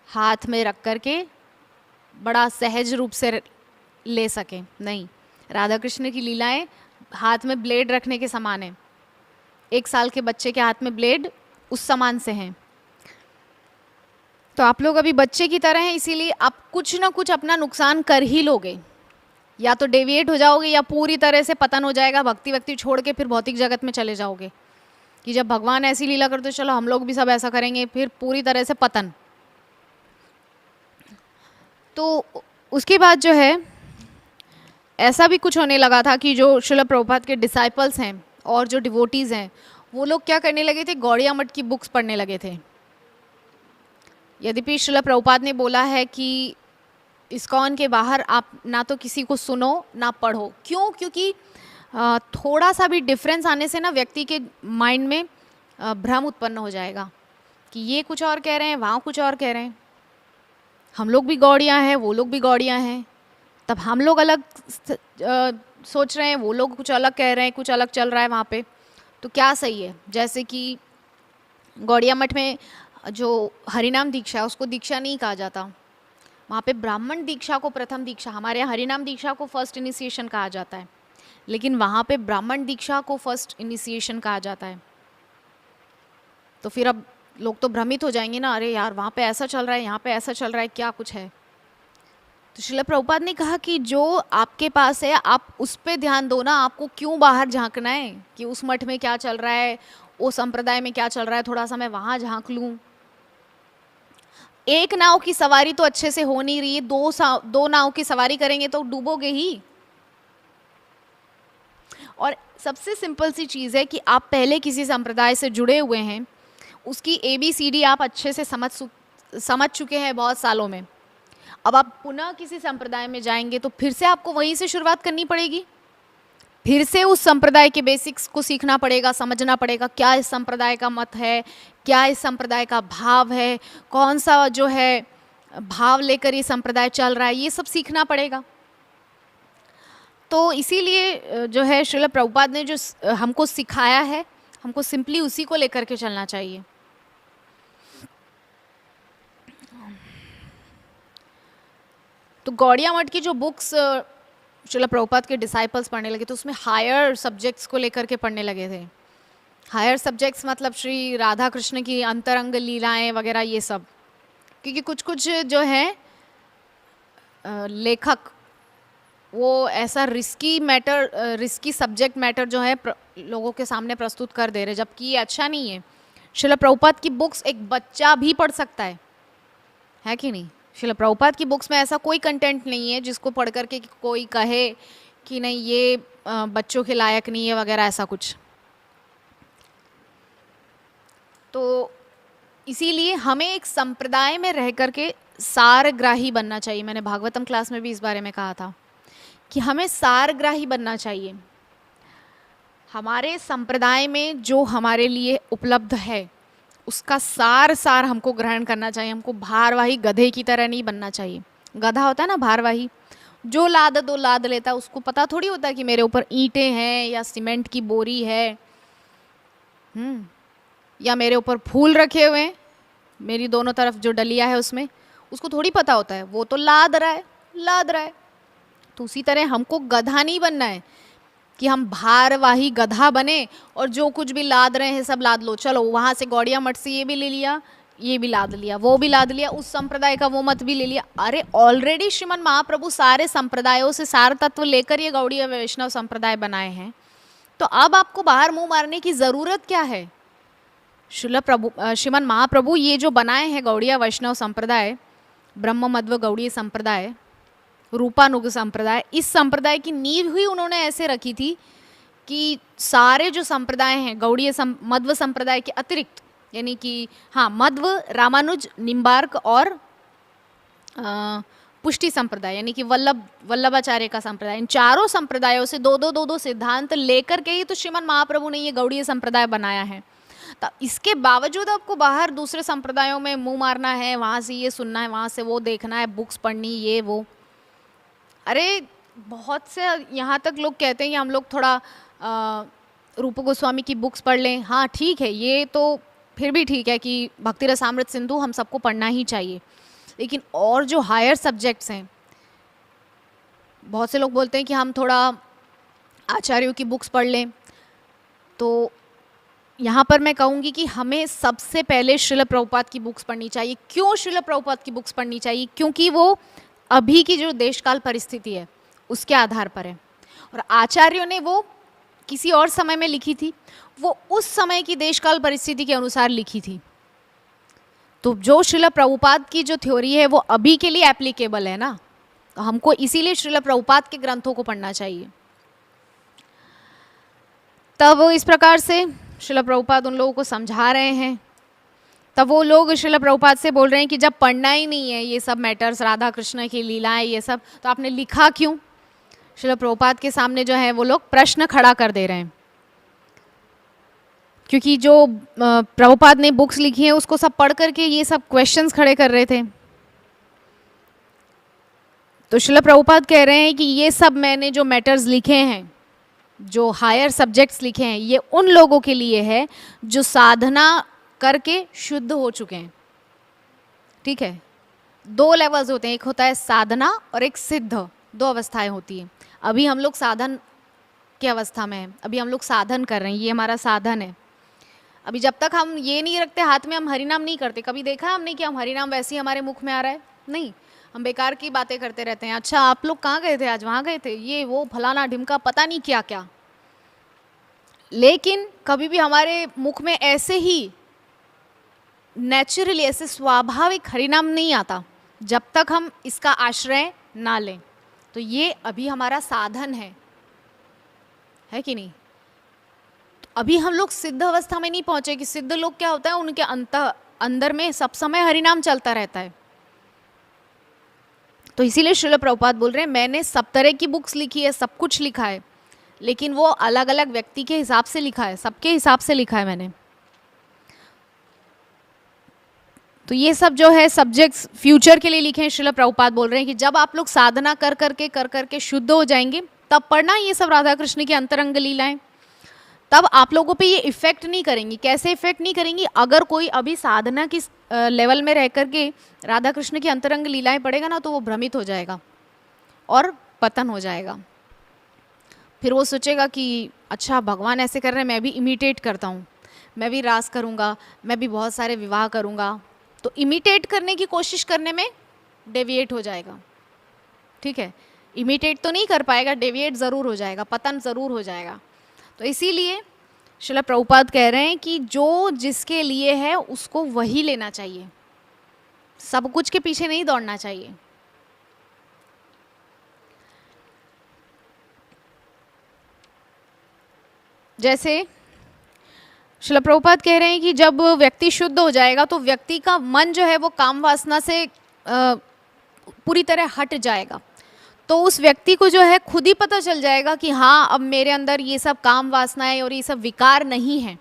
Speaker 1: हाथ में रख करके बड़ा सहज रूप से ले सकें। नहीं, राधा कृष्ण की लीलाएं हाथ में ब्लेड रखने के समान है। 1 साल के बच्चे के हाथ में ब्लेड उस समान से हैं। तो आप लोग अभी बच्चे की तरह हैं, इसीलिए आप कुछ ना कुछ अपना नुकसान कर ही लोगे। या तो डेविएट हो जाओगे या पूरी तरह से पतन हो जाएगा, भक्ति छोड़ के फिर भौतिक जगत में चले जाओगे कि जब भगवान ऐसी लीला करते चलो हम लोग भी सब ऐसा करेंगे, फिर पूरी तरह से पतन। तो उसके बाद जो है ऐसा भी कुछ होने लगा था कि जो श्रील प्रभुपाद के डिसाइपल्स हैं और जो डिवोटीज़ हैं वो लोग क्या करने लगे थे, गौड़िया मठ की बुक्स पढ़ने लगे थे। यद्यपि श्रील प्रभुपाद ने बोला है कि इस्कॉन के बाहर आप ना तो किसी को सुनो ना पढ़ो। क्यों? क्योंकि थोड़ा सा भी डिफरेंस आने से ना व्यक्ति के माइंड में भ्रम उत्पन्न हो जाएगा कि ये कुछ और कह रहे हैं, वहाँ कुछ और कह रहे हैं, हम लोग भी गौड़ियाँ हैं, वो लोग भी गौड़ियाँ हैं, तब हम लोग अलग सोच रहे हैं, वो लोग कुछ अलग कह रहे हैं, कुछ अलग चल रहा है वहाँ पे, तो क्या सही है? जैसे कि गौड़िया मठ में जो हरिनाम दीक्षा है उसको दीक्षा नहीं कहा जाता, वहाँ पे ब्राह्मण दीक्षा को प्रथम दीक्षा, हमारे यहाँ हरिनाम दीक्षा को फर्स्ट इनिशिएशन कहा जाता है, लेकिन वहाँ पे ब्राह्मण दीक्षा को फर्स्ट इनिशिएशन कहा जाता है। तो फिर अब लोग तो भ्रमित हो जाएंगे ना, अरे यार वहाँ पे ऐसा चल रहा है, यहाँ पे ऐसा चल रहा है, क्या कुछ है। तो श्रील प्रभुपाद ने कहा कि जो आपके पास है आप उस पर ध्यान दो ना, आपको क्यों बाहर झांकना है कि उस मठ में क्या चल रहा है, वो संप्रदाय में क्या चल रहा है, थोड़ा सा मैं वहाँ झांक लूँ। एक नाव की सवारी तो अच्छे से हो नहीं रही है, दो नाव की सवारी करेंगे तो डूबोगे ही। और सबसे सिंपल सी चीज़ है कि आप पहले किसी संप्रदाय से जुड़े हुए हैं, उसकी ABCD आप अच्छे से समझ चुके हैं बहुत सालों में। अब आप पुनः किसी संप्रदाय में जाएंगे तो फिर से आपको वहीं से शुरुआत करनी पड़ेगी, फिर से उस संप्रदाय के बेसिक्स को सीखना पड़ेगा, समझना पड़ेगा क्या इस संप्रदाय का मत है, क्या इस संप्रदाय का भाव है, कौन सा जो है भाव लेकर ये संप्रदाय चल रहा है, ये सब सीखना पड़ेगा। तो इसीलिए जो है श्रील प्रभुपाद ने जो हमको सिखाया है, हमको सिंपली उसी को लेकर के चलना चाहिए। तो गौड़िया मठ की जो बुक्स श्रील प्रभुपाद के डिसाइपल्स पढ़ने लगे तो उसमें हायर सब्जेक्ट्स को लेकर के पढ़ने लगे थे। हायर सब्जेक्ट्स मतलब श्री राधा कृष्ण की अंतरंग लीलाएं वगैरह ये सब, क्योंकि कुछ कुछ जो है लेखक वो ऐसा रिस्की सब्जेक्ट मैटर जो है लोगों के सामने प्रस्तुत कर दे रहे, जबकि ये अच्छा नहीं है। श्रील प्रभुपाद की बुक्स एक बच्चा भी पढ़ सकता है कि नहीं? श्रील प्रभुपाद की बुक्स में ऐसा कोई कंटेंट नहीं है जिसको पढ़ करके कोई कहे कि नहीं ये बच्चों के लायक नहीं है वगैरह, ऐसा कुछ। तो इसीलिए हमें एक संप्रदाय में रह करके सारग्राही बनना चाहिए। मैंने भागवतम क्लास में भी इस बारे में कहा था कि हमें सारग्राही बनना चाहिए। हमारे संप्रदाय में जो हमारे लिए उपलब्ध है उसका सार सार हमको ग्रहण करना चाहिए। हमको भारवाही गधे की तरह नहीं बनना चाहिए। गधा होता है ना भारवाही, जो लाद दो लाद लेता है, उसको पता थोड़ी होता है कि मेरे ऊपर ईंटें हैं या सीमेंट की बोरी है, या मेरे ऊपर फूल रखे हुए हैं, मेरी दोनों तरफ जो डलिया है उसमें, उसको थोड़ी पता होता है। वो तो लाद रहा है लाद रहा है। तो उसी तरह हमको गधा नहीं बनना है कि हम भारवाही गधा बने और जो कुछ भी लाद रहे हैं सब लाद लो। चलो वहाँ से गौड़िया मठ से ये भी ले लिया, ये भी लाद लिया, वो भी लाद लिया, उस संप्रदाय का वो मत भी ले लिया। अरे ऑलरेडी श्रीमन महाप्रभु सारे संप्रदायों से सार तत्व लेकर ये गौड़ीय वैष्णव संप्रदाय बनाए हैं, तो अब आपको बाहर मुंह मारने की ज़रूरत क्या है। श्रीमन महाप्रभु ये जो बनाए हैं गौड़ीय वैष्णव संप्रदाय, ब्रह्म मध्व गौड़ीय संप्रदाय, रूपानुग संप्रदाय, इस संप्रदाय की नींव ही उन्होंने ऐसे रखी थी कि सारे जो संप्रदाय हैं गौड़ीय मध्व संप्रदाय के अतिरिक्त, यानी कि हाँ मध्व, रामानुज, निम्बार्क और पुष्टि संप्रदाय यानी कि वल्लभाचार्य का संप्रदाय, इन चारों संप्रदायों से दो दो सिद्धांत लेकर के ही तो श्रीमन महाप्रभु ने ये गौड़ीय संप्रदाय बनाया है। तो इसके बावजूद आपको बाहर दूसरे संप्रदायों में मुंह मारना है, वहाँ से ये सुनना है, वहाँ से वो देखना है, बुक्स पढ़नी, ये वो। अरे बहुत से यहाँ तक लोग कहते हैं कि हम लोग थोड़ा रूप गोस्वामी की बुक्स पढ़ लें। हाँ ठीक है, ये तो फिर भी ठीक है कि भक्ति रसामृत सिंधु हम सबको पढ़ना ही चाहिए, लेकिन और जो हायर सब्जेक्ट्स हैं, बहुत से लोग बोलते हैं कि हम थोड़ा आचार्यों की बुक्स पढ़ लें। तो यहाँ पर मैं कहूँगी कि हमें सबसे पहले श्रील प्रभुपाद की बुक्स पढ़नी चाहिए। क्यों श्रील प्रभुपाद की बुक्स पढ़नी चाहिए? क्योंकि वो अभी की जो देशकाल परिस्थिति है उसके आधार पर है, और आचार्यों ने वो किसी और समय में लिखी थी, वो उस समय की देशकाल परिस्थिति के अनुसार लिखी थी। तो जो श्रील प्रभुपाद की जो थ्योरी है वो अभी के लिए एप्लीकेबल है ना, तो हमको इसीलिए श्रील प्रभुपाद के ग्रंथों को पढ़ना चाहिए। तब इस प्रकार से श्रील प्रभुपाद उन लोगों को समझा रहे हैं, तब वो लोग श्रील प्रभुपाद से बोल रहे हैं कि जब पढ़ना ही नहीं है ये सब मैटर्स, राधा कृष्ण की लीलाएं ये सब, तो आपने लिखा क्यों? श्रील प्रभुपाद के सामने जो है वो लोग प्रश्न खड़ा कर दे रहे हैं, क्योंकि जो प्रभुपाद ने बुक्स लिखी हैं उसको सब पढ़ करके ये सब क्वेश्चंस खड़े कर रहे थे। तो श्रील प्रभुपाद कह रहे हैं कि ये सब मैंने जो मैटर्स लिखे हैं, जो हायर सब्जेक्ट्स लिखे हैं, ये उन लोगों के लिए है जो साधना करके शुद्ध हो चुके हैं। ठीक है, दो लेवल्स होते हैं, एक होता है साधना और एक सिद्ध, दो अवस्थाएं होती हैं। अभी हम लोग साधन की अवस्था में हैं, अभी हम लोग साधन कर रहे हैं, ये हमारा साधन है। अभी जब तक हम ये नहीं रखते हाथ में, हम हरिनाम नहीं करते। कभी देखा है हमने कि हम हरिनाम वैसे ही हमारे मुख में आ रहा है? नहीं, हम बेकार की बातें करते रहते हैं। अच्छा आप लोग कहाँ गए थे आज? वहाँ गए थे, ये वो फलाना ढिमका, पता नहीं क्या क्या। लेकिन कभी भी हमारे मुख में ऐसे ही नेचुरली, ऐसे स्वाभाविक हरिनाम नहीं आता जब तक हम इसका आश्रय ना लें। तो ये अभी हमारा साधन है कि नहीं? तो अभी हम लोग सिद्ध अवस्था में नहीं पहुंचे कि सिद्ध लोग क्या होता है, उनके अंदर में सब समय हरिनाम चलता रहता है। तो इसीलिए श्रील प्रभुपाद बोल रहे हैं मैंने सब तरह की बुक्स लिखी है, सब कुछ लिखा है, लेकिन वो अलग अलग व्यक्ति के हिसाब से लिखा है, सबके हिसाब से लिखा है मैंने। तो ये सब जो है सब्जेक्ट्स फ्यूचर के लिए लिखे हैं। श्रील प्रभुपाद बोल रहे हैं कि जब आप लोग साधना कर करके शुद्ध हो जाएंगे तब पढ़ना ये सब राधा कृष्ण की अंतरंग लीलाएं, तब आप लोगों पे ये इफेक्ट नहीं करेंगी। कैसे इफेक्ट नहीं करेंगी? अगर कोई अभी साधना की लेवल में रह करके राधा कृष्ण की अंतरंग लीलाएं पढ़ेगा ना, तो वो भ्रमित हो जाएगा और पतन हो जाएगा। फिर वो सोचेगा कि अच्छा भगवान ऐसे कर रहे हैं, मैं भी इमिटेट करता हूँ, मैं भी रास करूँगा, मैं भी बहुत सारे विवाह करूँगा। तो इमिटेट करने की कोशिश करने में डेविएट हो जाएगा। ठीक है, इमिटेट तो नहीं कर पाएगा, डेविएट ज़रूर हो जाएगा, पतन ज़रूर हो जाएगा। तो इसीलिए श्रील प्रभुपाद कह रहे हैं कि जो जिसके लिए है उसको वही लेना चाहिए, सब कुछ के पीछे नहीं दौड़ना चाहिए। जैसे श्रील प्रभुपाद कह रहे हैं कि जब व्यक्ति शुद्ध हो जाएगा तो व्यक्ति का मन जो है वो काम वासना से पूरी तरह हट जाएगा, तो उस व्यक्ति को जो है खुद ही पता चल जाएगा कि हाँ, अब मेरे अंदर ये सब काम वासनाएं और ये सब विकार नहीं है।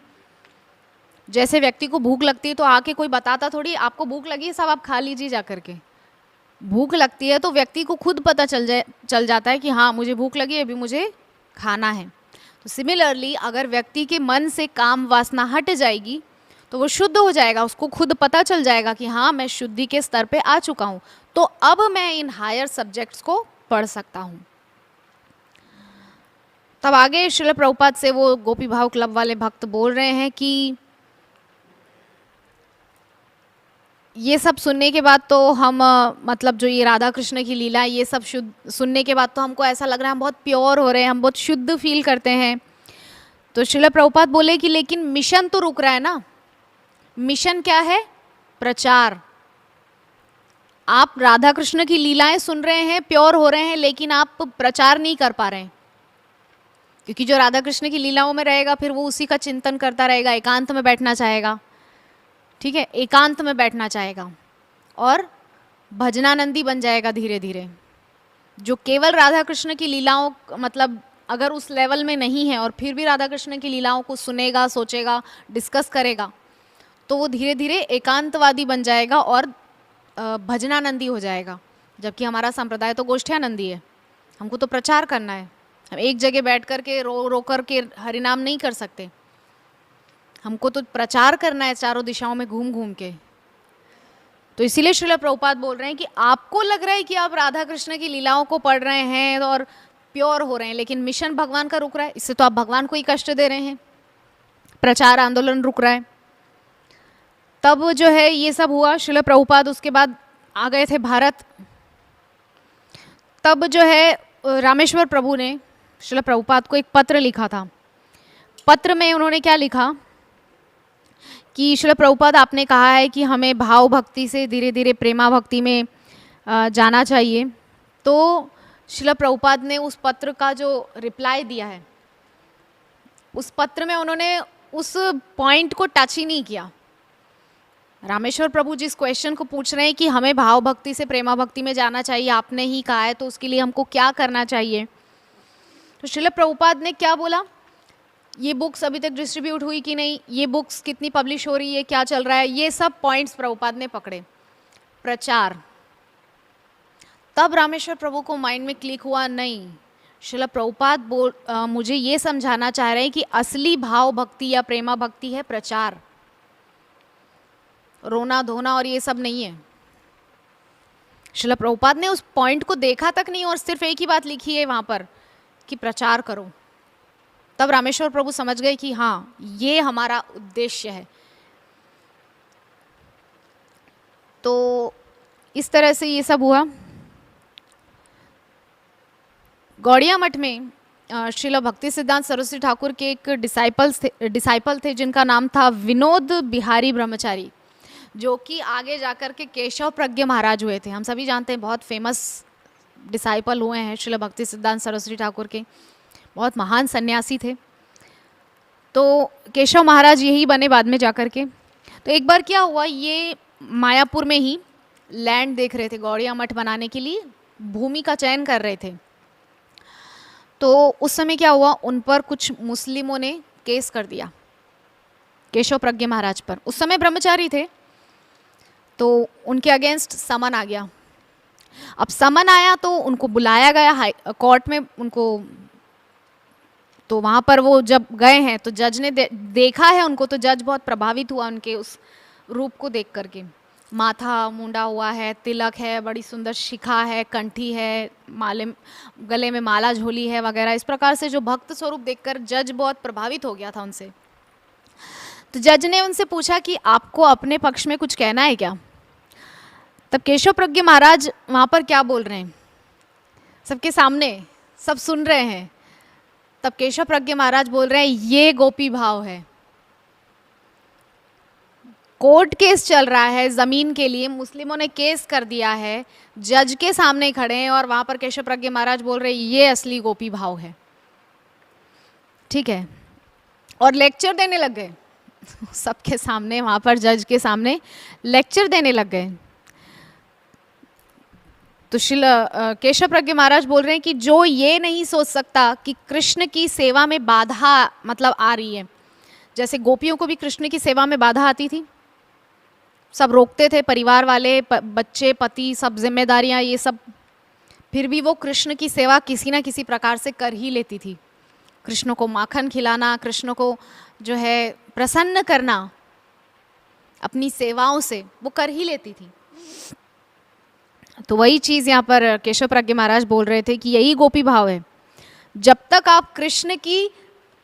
Speaker 1: जैसे व्यक्ति को भूख लगती है तो आके कोई बताता थोड़ी आपको भूख लगी है, सब आप खा लीजिए जा करके। भूख लगती है तो व्यक्ति को खुद पता चल जाता है कि हाँ, मुझे भूख लगी है, अभी मुझे खाना है। तो सिमिलरली अगर व्यक्ति के मन से काम वासना हट जाएगी तो वो शुद्ध हो जाएगा, उसको खुद पता चल जाएगा कि हाँ, मैं शुद्धि के स्तर पे आ चुका हूँ, तो अब मैं इन हायर सब्जेक्ट्स को पढ़ सकता हूँ। तब आगे श्रील प्रभुपाद से वो गोपी भाव क्लब वाले भक्त बोल रहे हैं कि ये सब सुनने के बाद तो हम मतलब जो ये राधा कृष्ण की लीला, ये सब शुद्ध सुनने के बाद तो हमको ऐसा लग रहा है हम बहुत प्योर हो रहे हैं, हम बहुत शुद्ध फील करते हैं। तो श्रील प्रभुपाद बोले कि लेकिन मिशन तो रुक रहा है ना। मिशन क्या है? प्रचार। आप राधा कृष्ण की लीलाएं सुन रहे हैं, प्योर हो रहे हैं, लेकिन आप प्रचार नहीं कर पा रहे हैं, क्योंकि जो राधा कृष्ण की लीलाओं में रहेगा फिर वो उसी का चिंतन करता रहेगा, एकांत में बैठना चाहेगा, ठीक है, एकांत में बैठना चाहेगा और भजनानंदी बन जाएगा धीरे धीरे। जो केवल राधा कृष्ण की लीलाओं, मतलब अगर उस लेवल में नहीं है और फिर भी राधा कृष्ण की लीलाओं को सुनेगा, सोचेगा, डिस्कस करेगा, तो वो धीरे धीरे एकांतवादी बन जाएगा और भजनानंदी हो जाएगा। जबकि हमारा संप्रदाय तो गोष्ठ्यानंदी है, हमको तो प्रचार करना है। हम एक जगह बैठ कर के रो कर के हरिनाम नहीं कर सकते, हमको तो प्रचार करना है चारों दिशाओं में घूम घूम के। तो इसीलिए श्रील प्रभुपाद बोल रहे हैं कि आपको लग रहा है कि आप राधा कृष्ण की लीलाओं को पढ़ रहे हैं और प्योर हो रहे हैं, लेकिन मिशन भगवान का रुक रहा है। इससे तो आप भगवान को ही कष्ट दे रहे हैं, प्रचार आंदोलन रुक रहा है। तब जो है ये सब हुआ। श्रील प्रभुपाद उसके बाद आ गए थे भारत। तब जो है रामेश्वर प्रभु ने श्रील प्रभुपाद को एक पत्र लिखा था। पत्र में उन्होंने क्या लिखा कि श्रील प्रभुपाद, आपने कहा है कि हमें भाव भक्ति से धीरे धीरे प्रेमा भक्ति में जाना चाहिए। तो श्रील प्रभुपाद ने उस पत्र का जो रिप्लाई दिया है, उस पत्र में उन्होंने उस पॉइंट को टच ही नहीं किया। रामेश्वर प्रभु जिस क्वेश्चन को पूछ रहे हैं कि हमें भाव भक्ति से प्रेमा भक्ति में जाना चाहिए, आपने ही कहा है, तो उसके लिए हमको क्या करना चाहिए, तो श्रील प्रभुपाद ने क्या बोला, ये बुक्स अभी तक डिस्ट्रीब्यूट हुई कि नहीं, ये बुक्स कितनी पब्लिश हो रही है, क्या चल रहा है, ये सब पॉइंट्स प्रभुपाद ने पकड़े। प्रचार। तब रामेश्वर प्रभु को माइंड में क्लिक हुआ, नहीं, श्रील प्रभुपाद मुझे ये समझाना चाह रहे हैं कि असली भाव भक्ति या प्रेमा भक्ति है प्रचार, रोना धोना और ये सब नहीं है। श्रील प्रभुपाद ने उस पॉइंट को देखा तक नहीं और सिर्फ एक ही बात लिखी है वहाँ पर कि प्रचार करो। तब रामेश्वर प्रभु समझ गए कि हाँ, ये हमारा उद्देश्य है। तो इस तरह से ये सब हुआ। गौड़िया मठ में श्रील भक्ति सिद्धांत सरस्वती ठाकुर के एक डिसाइपल थे जिनका नाम था विनोद बिहारी ब्रह्मचारी, जो कि आगे जाकर के केशव प्रज्ञ महाराज हुए थे। हम सभी जानते हैं, बहुत फेमस डिसाइपल हुए हैं श्रील भक्ति सिद्धांत सरस्वती ठाकुर के, बहुत महान सन्यासी थे। तो केशव महाराज यही बने बाद में जाकर के। तो एक बार क्या हुआ, ये मायापुर में ही लैंड देख रहे थे, गौड़िया मठ बनाने के लिए भूमि का चयन कर रहे थे। तो उस समय क्या हुआ, उन पर कुछ मुस्लिमों ने केस कर दिया केशव प्रज्ञ महाराज पर। उस समय ब्रह्मचारी थे, तो उनके अगेंस्ट समन आ गया। अब समन आया तो उनको बुलाया गया कोर्ट में उनको। तो वहाँ पर वो जब गए हैं तो जज ने देखा है उनको, तो जज बहुत प्रभावित हुआ उनके उस रूप को देख करके। माथा मुंडा हुआ है, तिलक है, बड़ी सुंदर शिखा है, कंठी है, माले गले में माला झोली है वगैरह। इस प्रकार से जो भक्त स्वरूप देखकर जज बहुत प्रभावित हो गया था उनसे। तो जज ने उनसे पूछा कि आपको अपने पक्ष में कुछ कहना है क्या। तब केशव प्रज्ञ महाराज वहाँ पर क्या बोल रहे हैं, सबके सामने सब सुन रहे हैं। तब केशव प्रज्ञ महाराज बोल रहे हैं, ये गोपी भाव है। कोर्ट केस चल रहा है ज़मीन के लिए, मुस्लिमों ने केस कर दिया है, जज के सामने खड़े हैं और वहाँ पर केशव प्रज्ञ महाराज बोल रहे हैं, ये असली गोपी भाव है। ठीक है, और लेक्चर देने लग गए सबके सामने, वहाँ पर जज के सामने लेक्चर देने लग गए। तो शिल केशव प्रज्ञ महाराज बोल रहे हैं कि जो ये नहीं सोच सकता कि कृष्ण की सेवा में बाधा मतलब आ रही है, जैसे गोपियों को भी कृष्ण की सेवा में बाधा आती थी, सब रोकते थे, परिवार वाले, बच्चे, पति, सब जिम्मेदारियां, ये सब, फिर भी वो कृष्ण की सेवा किसी ना किसी प्रकार से कर ही लेती थी। कृष्ण को माखन खिलाना, कृष्ण को जो है प्रसन्न करना अपनी सेवाओं से, वो कर ही लेती थी। तो वही चीज़ यहाँ पर केशव प्रज्ञ महाराज बोल रहे थे कि यही गोपी भाव है। जब तक आप कृष्ण की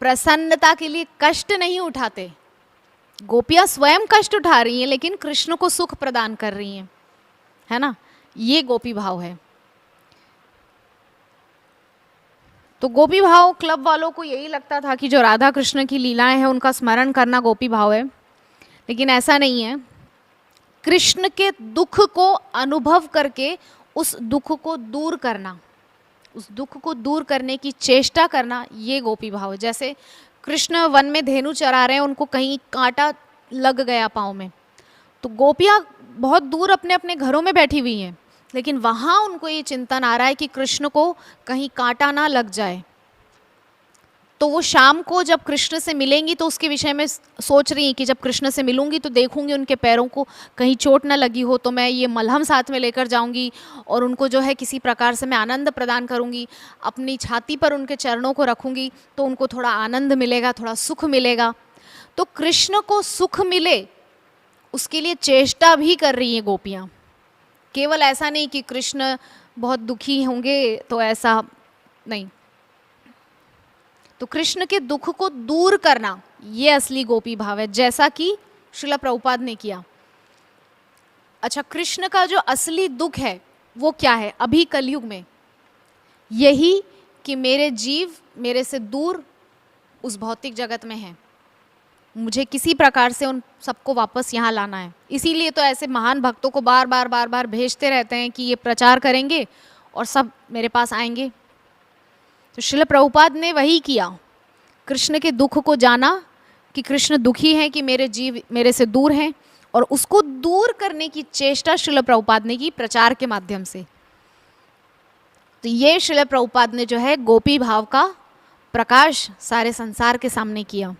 Speaker 1: प्रसन्नता के लिए कष्ट नहीं उठाते, गोपियाँ स्वयं कष्ट उठा रही हैं लेकिन कृष्ण को सुख प्रदान कर रही हैं, है ना, ये गोपी भाव है। तो गोपी भाव क्लब वालों को यही लगता था कि जो राधा कृष्ण की लीलाएं हैं उनका स्मरण करना गोपी भाव है, लेकिन ऐसा नहीं है। कृष्ण के दुख को अनुभव करके उस दुख को दूर करना, उस दुख को दूर करने की चेष्टा करना, ये गोपी भाव है। जैसे कृष्ण वन में धेनु चरा रहे हैं, उनको कहीं कांटा लग गया पाँव में, तो गोपियाँ बहुत दूर अपने अपने घरों में बैठी हुई हैं, लेकिन वहाँ उनको ये चिंतन आ रहा है कि कृष्ण को कहीं कांटा ना लग जाए। तो वो शाम को जब कृष्ण से मिलेंगी तो उसके विषय में सोच रही हैं कि जब कृष्ण से मिलूंगी तो देखूंगी उनके पैरों को कहीं चोट ना लगी हो, तो मैं ये मलहम साथ में लेकर जाऊंगी और उनको जो है किसी प्रकार से मैं आनंद प्रदान करूंगी, अपनी छाती पर उनके चरणों को रखूंगी तो उनको थोड़ा आनंद मिलेगा, थोड़ा सुख मिलेगा। तो कृष्ण को सुख मिले उसके लिए चेष्टा भी कर रही हैं गोपियाँ। केवल ऐसा नहीं कि कृष्ण बहुत दुखी होंगे तो ऐसा नहीं, तो कृष्ण के दुख को दूर करना ये असली गोपी भाव है, जैसा कि श्रील प्रभुपाद ने किया। अच्छा, कृष्ण का जो असली दुख है वो क्या है अभी कलयुग में? यही कि मेरे जीव मेरे से दूर उस भौतिक जगत में हैं, मुझे किसी प्रकार से उन सबको वापस यहाँ लाना है। इसीलिए तो ऐसे महान भक्तों को बार बार भेजते रहते हैं कि ये प्रचार करेंगे और सब मेरे पास आएंगे। तो श्रील प्रभुपाद ने वही किया, कृष्ण के दुख को जाना कि कृष्ण दुखी हैं, कि मेरे जीव मेरे से दूर हैं, और उसको दूर करने की चेष्टा श्रील प्रभुपाद ने की प्रचार के माध्यम से। तो ये श्रील प्रभुपाद ने जो है गोपी भाव का प्रकाश सारे संसार के सामने किया।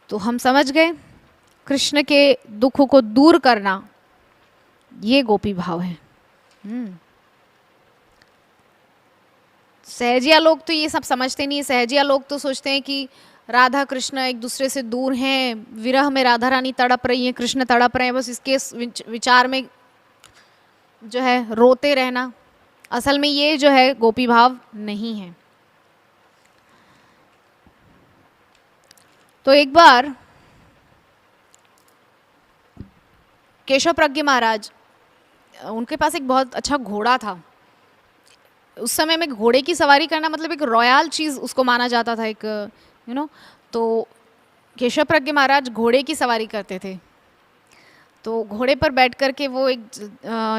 Speaker 1: तो हम समझ गए कृष्ण के दुख को दूर करना ये गोपी भाव है। सहजिया लोग तो ये सब समझते नहीं है। सहजिया लोग तो सोचते हैं कि राधा कृष्ण एक दूसरे से दूर हैं, विरह में राधा रानी तड़प रही हैं, कृष्ण तड़प रहे हैं, बस इसके विचार में जो है रोते रहना। असल में ये जो है गोपी भाव नहीं है। तो एक बार केशव प्रज्ञ महाराज, उनके पास एक बहुत अच्छा घोड़ा था। उस समय में घोड़े की सवारी करना मतलब एक रॉयल चीज़ उसको माना जाता था, एक तो केशव प्रज्ञ महाराज घोड़े की सवारी करते थे। तो घोड़े पर बैठ कर के वो एक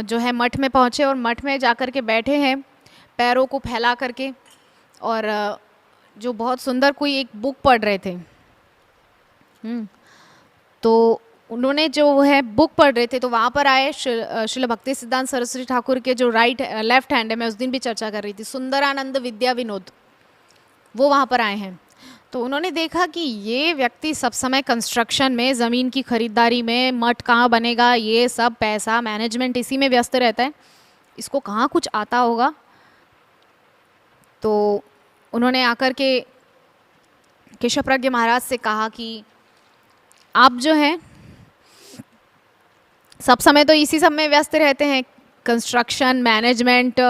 Speaker 1: जो है मठ में पहुँचे और मठ में जा कर के बैठे हैं पैरों को फैला करके, और जो बहुत सुंदर कोई एक बुक पढ़ रहे थे। तो उन्होंने जो है बुक पढ़ रहे थे, तो वहाँ पर आए श्रील भक्ति सिद्धांत सरस्वती ठाकुर के जो लेफ्ट हैंड है, मैं उस दिन भी चर्चा कर रही थी, सुंदरानंद विद्या विनोद, वो वहाँ पर आए हैं। तो उन्होंने देखा कि ये व्यक्ति सब समय कंस्ट्रक्शन में, ज़मीन की खरीदारी में, मठ कहाँ बनेगा, ये सब पैसा मैनेजमेंट इसी में व्यस्त रहता है, इसको कहाँ कुछ आता होगा। तो उन्होंने आकर के केशव प्रज्ञ महाराज से कहा कि आप जो हैं सब समय तो इसी सब में व्यस्त रहते हैं, कंस्ट्रक्शन, मैनेजमेंट,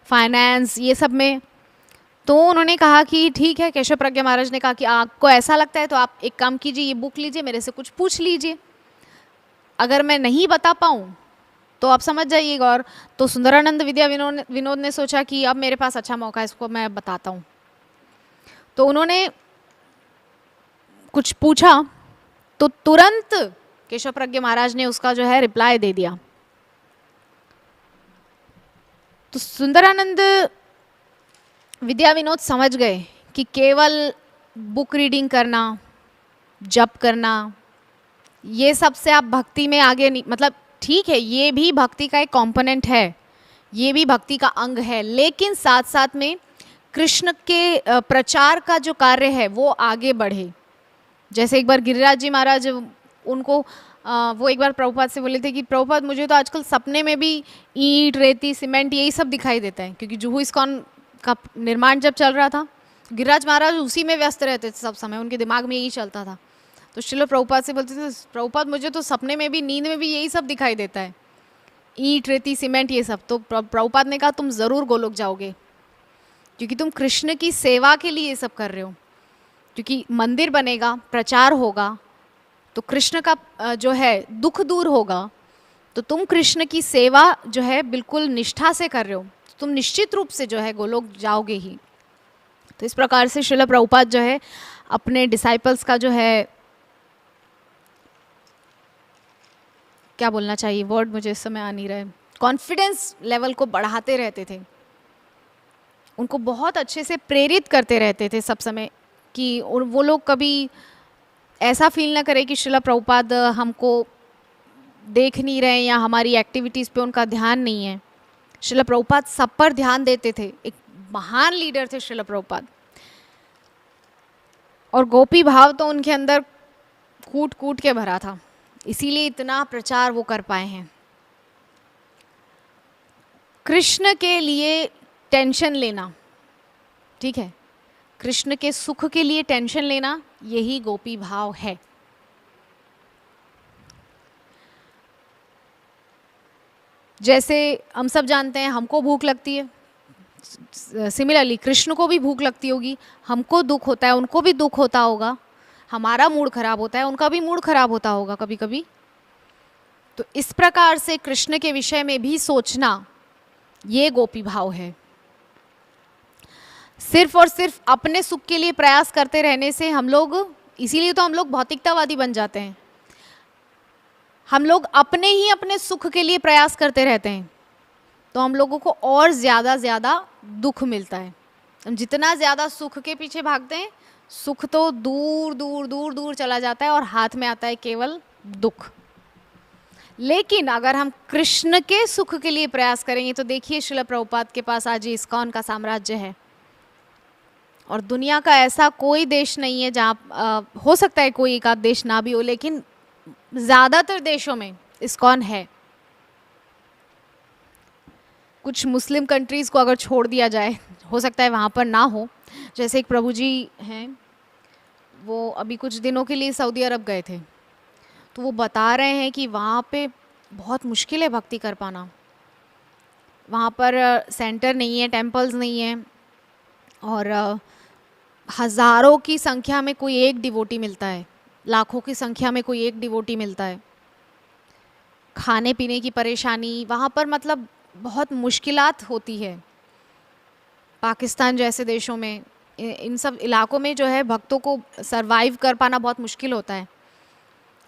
Speaker 1: फाइनेंस, ये सब में। तो उन्होंने कहा कि ठीक है, केशव प्रज्ञ महाराज ने कहा कि आपको ऐसा लगता है तो आप एक काम कीजिए, ये बुक लीजिए, मेरे से कुछ पूछ लीजिए, अगर मैं नहीं बता पाऊँ तो आप समझ जाइएगा। और तो सुंदरानंद विद्या विनोद ने सोचा कि अब मेरे पास अच्छा मौका है, इसको मैं बताता हूँ। तो उन्होंने कुछ पूछा तो तुरंत केशव प्रज्ञ महाराज ने उसका जो है रिप्लाई दे दिया। तो सुंदरानंद विद्या विनोद समझ गए कि केवल बुक रीडिंग करना, जप करना, ये सब से आप भक्ति में आगे नहीं, मतलब ठीक है ये भी भक्ति का एक कंपोनेंट है, ये भी भक्ति का अंग है, लेकिन साथ साथ में कृष्ण के प्रचार का जो कार्य है वो आगे बढ़े। जैसे एक बार गिरिराज जी महाराज उनको वो एक बार प्रभुपाद से बोले थे कि प्रभुपाद मुझे तो आजकल सपने में भी ईंट रेती सीमेंट यही सब दिखाई देता है, क्योंकि जुहू इस्कॉन का निर्माण जब चल रहा था गिरिराज महाराज उसी में व्यस्त रहते थे सब समय, उनके दिमाग में यही चलता था। तो श्रील प्रभुपाद से बोलते थे प्रभुपाद मुझे तो सपने में भी नींद में भी यही सब दिखाई देता है, ईंट रेती सीमेंट ये सब। तो प्रभुपाद ने कहा तुम ज़रूर गोलोक जाओगे, क्योंकि तुम कृष्ण की सेवा के लिए ये सब कर रहे हो, क्योंकि मंदिर बनेगा प्रचार होगा तो कृष्ण का जो है दुख दूर होगा, तो तुम कृष्ण की सेवा जो है बिल्कुल निष्ठा से कर रहे हो, तो तुम निश्चित रूप से जो है गोलोक जाओगे ही। तो इस प्रकार से श्रील प्रभुपाद जो है अपने डिसाइपल्स का जो है, क्या बोलना चाहिए वर्ड मुझे इस समय आ नहीं रहा है, कॉन्फिडेंस लेवल को बढ़ाते रहते थे, उनको बहुत अच्छे से प्रेरित करते रहते थे सब समय, कि वो लोग कभी ऐसा फील ना करें कि श्रील प्रभुपाद हमको देख नहीं रहे या हमारी एक्टिविटीज़ पे उनका ध्यान नहीं है। श्रील प्रभुपाद सब पर ध्यान देते थे, एक महान लीडर थे श्रील प्रभुपाद। और गोपी भाव तो उनके अंदर कूट कूट के भरा था, इसीलिए इतना प्रचार वो कर पाए हैं। कृष्ण के लिए टेंशन लेना, ठीक है, कृष्ण के सुख के लिए टेंशन लेना, यही गोपी भाव है। जैसे हम सब जानते हैं हमको भूख लगती है, सिमिलरली कृष्ण को भी भूख लगती होगी, हमको दुख होता है उनको भी दुख होता होगा, हमारा मूड खराब होता है उनका भी मूड खराब होता होगा कभी कभी। तो इस प्रकार से कृष्ण के विषय में भी सोचना, ये गोपी भाव है। सिर्फ और सिर्फ अपने सुख के लिए प्रयास करते रहने से हम लोग, इसीलिए तो हम लोग भौतिकतावादी बन जाते हैं, हम लोग अपने ही अपने सुख के लिए प्रयास करते रहते हैं, तो हम लोगों को और ज़्यादा दुख मिलता है। हम जितना ज़्यादा सुख के पीछे भागते हैं, सुख तो दूर दूर दूर दूर चला जाता है और हाथ में आता है केवल दुख। लेकिन अगर हम कृष्ण के सुख के लिए प्रयास करेंगे तो देखिए श्रील प्रभुपाद के पास आज इस्कॉन का साम्राज्य है, और दुनिया का ऐसा कोई देश नहीं है जहाँ, हो सकता है कोई एक आध देश ना भी हो, लेकिन ज़्यादातर देशों में इस्कॉन है। कुछ मुस्लिम कंट्रीज़ को अगर छोड़ दिया जाए, हो सकता है वहाँ पर ना हो। जैसे एक प्रभु जी हैं, वो अभी कुछ दिनों के लिए सऊदी अरब गए थे, तो वो बता रहे हैं कि वहाँ पे बहुत मुश्किल है भक्ति कर पाना, वहाँ पर सेंटर नहीं है, टेम्पल्स नहीं है, और हज़ारों की संख्या में कोई एक डिवोटी मिलता है, लाखों की संख्या में कोई एक डिवोटी मिलता है। खाने पीने की परेशानी वहाँ पर, मतलब बहुत मुश्किलात होती है। पाकिस्तान जैसे देशों में, इन सब इलाकों में जो है भक्तों को सरवाइव कर पाना बहुत मुश्किल होता है।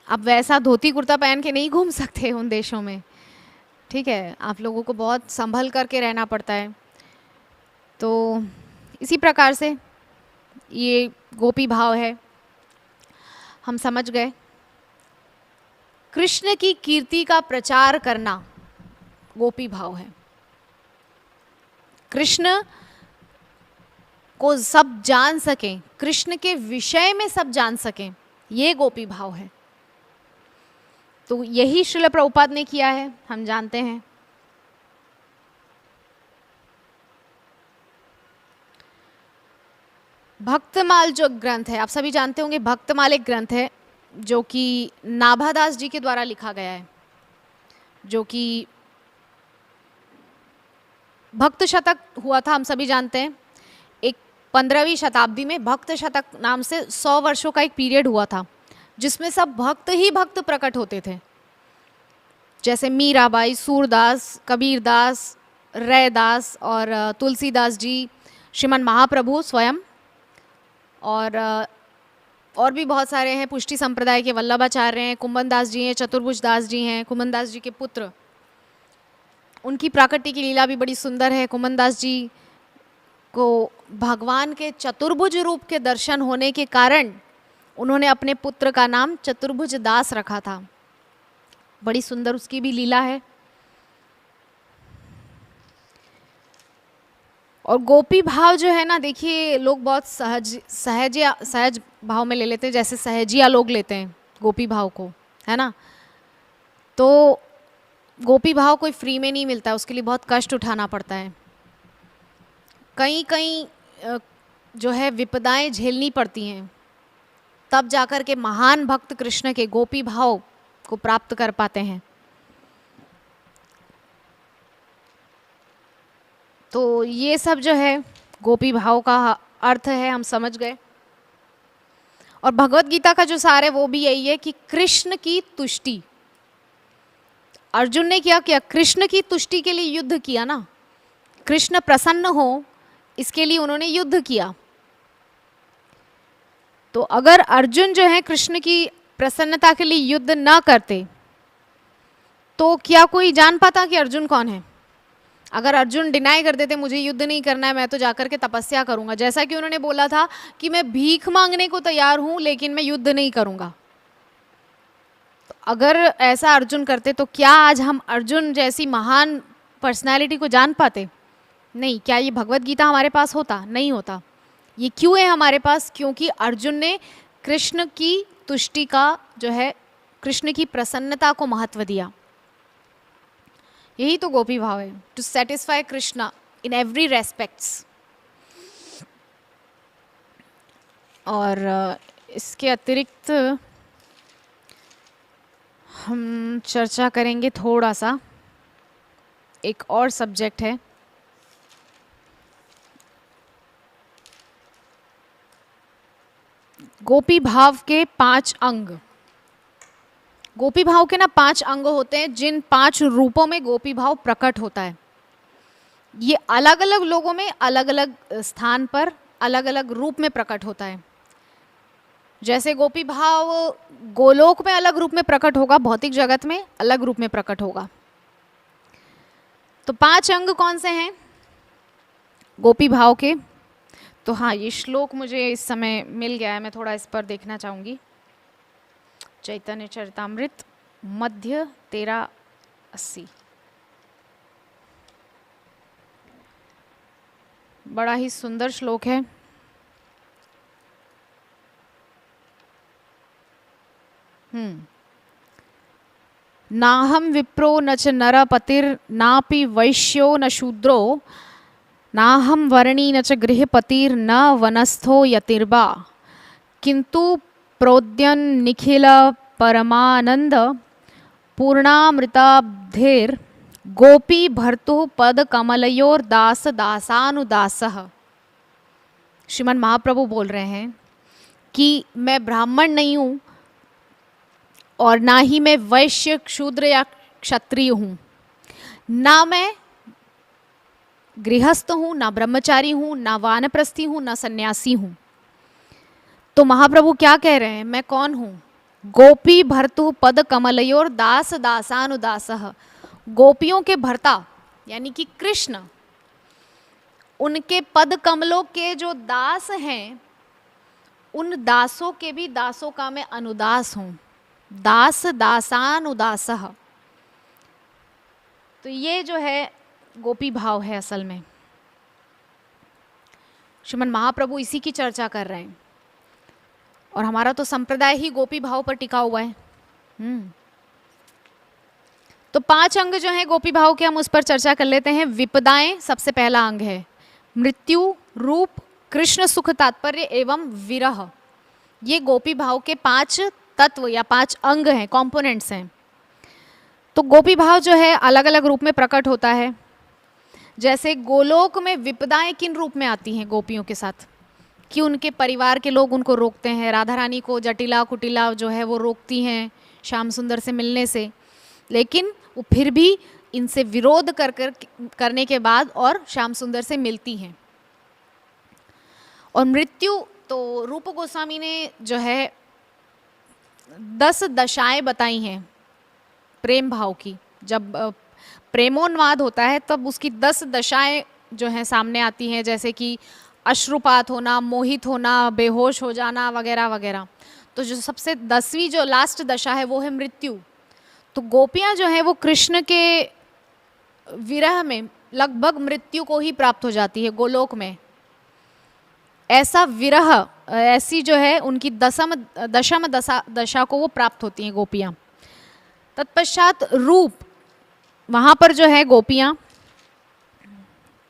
Speaker 1: अब वैसा धोती कुर्ता पहन के नहीं घूम सकते उन देशों में, ठीक है, आप लोगों को बहुत संभल करके रहना पड़ता है। तो इसी प्रकार से ये गोपी भाव है, हम समझ गए। कृष्ण की कीर्ति का प्रचार करना गोपी भाव है। कृष्ण को सब जान सकें, कृष्ण के विषय में सब जान सकें, ये गोपी भाव है। तो यही श्रील प्रभुपाद ने किया है, हम जानते हैं। भक्तमाल जो ग्रंथ है, आप सभी जानते होंगे, भक्तमाल एक ग्रंथ है जो कि नाभादास जी के द्वारा लिखा गया है, जो कि भक्त शतक हुआ था, हम सभी जानते हैं। एक 15वीं शताब्दी में भक्त शतक नाम से 100 वर्षों का एक पीरियड हुआ था, जिसमें सब भक्त ही भक्त प्रकट होते थे, जैसे मीराबाई, सूरदास, कबीरदास, रैदास और तुलसीदास जी, श्रीमन महाप्रभु स्वयं, और भी बहुत सारे हैं। पुष्टि संप्रदाय के वल्लभाचार्य हैं, कुम्भन दास जी हैं, चतुर्भुज दास जी हैं, कुम्भन दास जी के पुत्र, उनकी प्राकट्य की लीला भी बड़ी सुंदर है। कुम्भन दास जी को भगवान के चतुर्भुज रूप के दर्शन होने के कारण उन्होंने अपने पुत्र का नाम चतुर्भुज दास रखा था। बड़ी सुंदर उसकी भी लीला है। और गोपी भाव जो है ना, देखिए लोग बहुत सहज भाव में ले लेते हैं, जैसे सहजिया लोग लेते हैं गोपी भाव को, है ना। तो गोपी भाव कोई फ्री में नहीं मिलता, उसके लिए बहुत कष्ट उठाना पड़ता है। कहीं कहीं जो है विपदाएं झेलनी पड़ती हैं, तब जाकर के महान भक्त कृष्ण के गोपी भाव को प्राप्त कर पाते हैं। तो ये सब जो है गोपी भाव का अर्थ है, हम समझ गए। और भगवत गीता का जो सार है वो भी यही है कि कृष्ण की तुष्टि। अर्जुन ने क्या किया? कृष्ण की तुष्टि के लिए युद्ध किया ना, कृष्ण प्रसन्न हो इसके लिए उन्होंने युद्ध किया। तो अगर अर्जुन जो है कृष्ण की प्रसन्नता के लिए युद्ध ना करते तो क्या कोई जान पाता कि अर्जुन कौन है? अगर अर्जुन डिनाई कर देते, मुझे युद्ध नहीं करना है, मैं तो जाकर के तपस्या करूंगा, जैसा कि उन्होंने बोला था कि मैं भीख मांगने को तैयार हूं लेकिन मैं युद्ध नहीं करूंगा, तो अगर ऐसा अर्जुन करते तो क्या आज हम अर्जुन जैसी महान पर्सनालिटी को जान पाते? नहीं। क्या ये भगवत गीता हमारे पास होता? नहीं होता। ये क्यों है हमारे पास? क्योंकि अर्जुन ने कृष्ण की तुष्टि का जो है, कृष्ण की प्रसन्नता को महत्व दिया। यही तो गोपी भाव है, to satisfy Krishna in every respects. और इसके अतिरिक्त हम चर्चा करेंगे थोड़ा सा, एक और सब्जेक्ट है गोपी भाव के 5 अंग। गोपी भाव के ना 5 अंग होते हैं, जिन 5 रूपों में गोपी भाव प्रकट होता है। ये अलग अलग लोगों में अलग अलग स्थान पर अलग अलग रूप में प्रकट होता है। जैसे गोपी भाव गोलोक में अलग रूप में प्रकट होगा, भौतिक जगत में अलग रूप में प्रकट होगा। तो 5 अंग कौन से हैं गोपी भाव के? तो हाँ, ये श्लोक मुझे इस समय मिल गया है, मैं थोड़ा इस पर देखना चाहूँगी। चैतन्य चरितामृत मध्य 1380, बड़ा ही सुंदर श्लोक है। नाहम विप्रो न च नरपतिर नापि वैश्यो न शूद्रो नाहम वर्णी न च गृहपतिर न वनस्थो यतिर्वा किंतु प्रोद्यन निखिल परमानंद पूर्णामृताब्धेर गोपी भर्तु पद कमलयोर दास दासानुदासः। श्रीमन महाप्रभु बोल रहे हैं कि मैं ब्राह्मण नहीं हूँ और ना ही मैं वैश्य, शूद्र या क्षत्रिय हूँ, ना मैं गृहस्थ हूँ, ना ब्रह्मचारी हूँ, ना वानप्रस्थी हूँ, ना सन्यासी हूँ। तो महाप्रभु क्या कह रहे हैं? मैं कौन हूँ? गोपी भर्तु पद कमलयोर दास दासानुदासः। गोपियों के भर्ता यानी कि कृष्ण, उनके पद कमलों के जो दास हैं, उन दासों के भी दासों का मैं अनुदास हूँ। दास दासानुदासः। तो ये जो है गोपी भाव है असल में। श्रीमन महाप्रभु इसी की चर्चा कर रहे हैं और हमारा तो संप्रदाय ही गोपी भाव पर टिका हुआ है। तो 5 अंग जो है गोपी भाव के, हम उस पर चर्चा कर लेते हैं। विपदाएं सबसे पहला अंग है, मृत्यु, रूप, कृष्ण सुख तात्पर्य एवं विरह। ये गोपी भाव के 5 तत्व या 5 अंग हैं, कंपोनेंट्स हैं। तो गोपी भाव जो है अलग अलग रूप में प्रकट होता है। जैसे गोलोक में विपदाएं किन रूप में आती हैं गोपियों के साथ, कि उनके परिवार के लोग उनको रोकते हैं। राधा रानी को जटिला कुटिला जो है वो रोकती हैं श्याम सुंदर से मिलने से, लेकिन वो फिर भी इनसे विरोध करने के बाद और श्याम सुंदर से मिलती हैं। और मृत्यु, तो रूप गोस्वामी ने जो है 10 दशाएं बताई हैं प्रेम भाव की। जब प्रेमोन्माद होता है तब उसकी 10 दशाएं जो हैं सामने आती हैं, जैसे कि अश्रुपात होना, मोहित होना, बेहोश हो जाना वगैरह वगैरह। तो जो सबसे 10वीं जो लास्ट दशा है वो है मृत्यु। तो गोपियां जो है वो कृष्ण के विरह में लगभग मृत्यु को ही प्राप्त हो जाती है गोलोक में। ऐसा विरह, ऐसी जो है उनकी दशम दशा को वो प्राप्त होती हैं गोपियां। तत्पश्चात रूप, वहाँ पर जो है गोपियां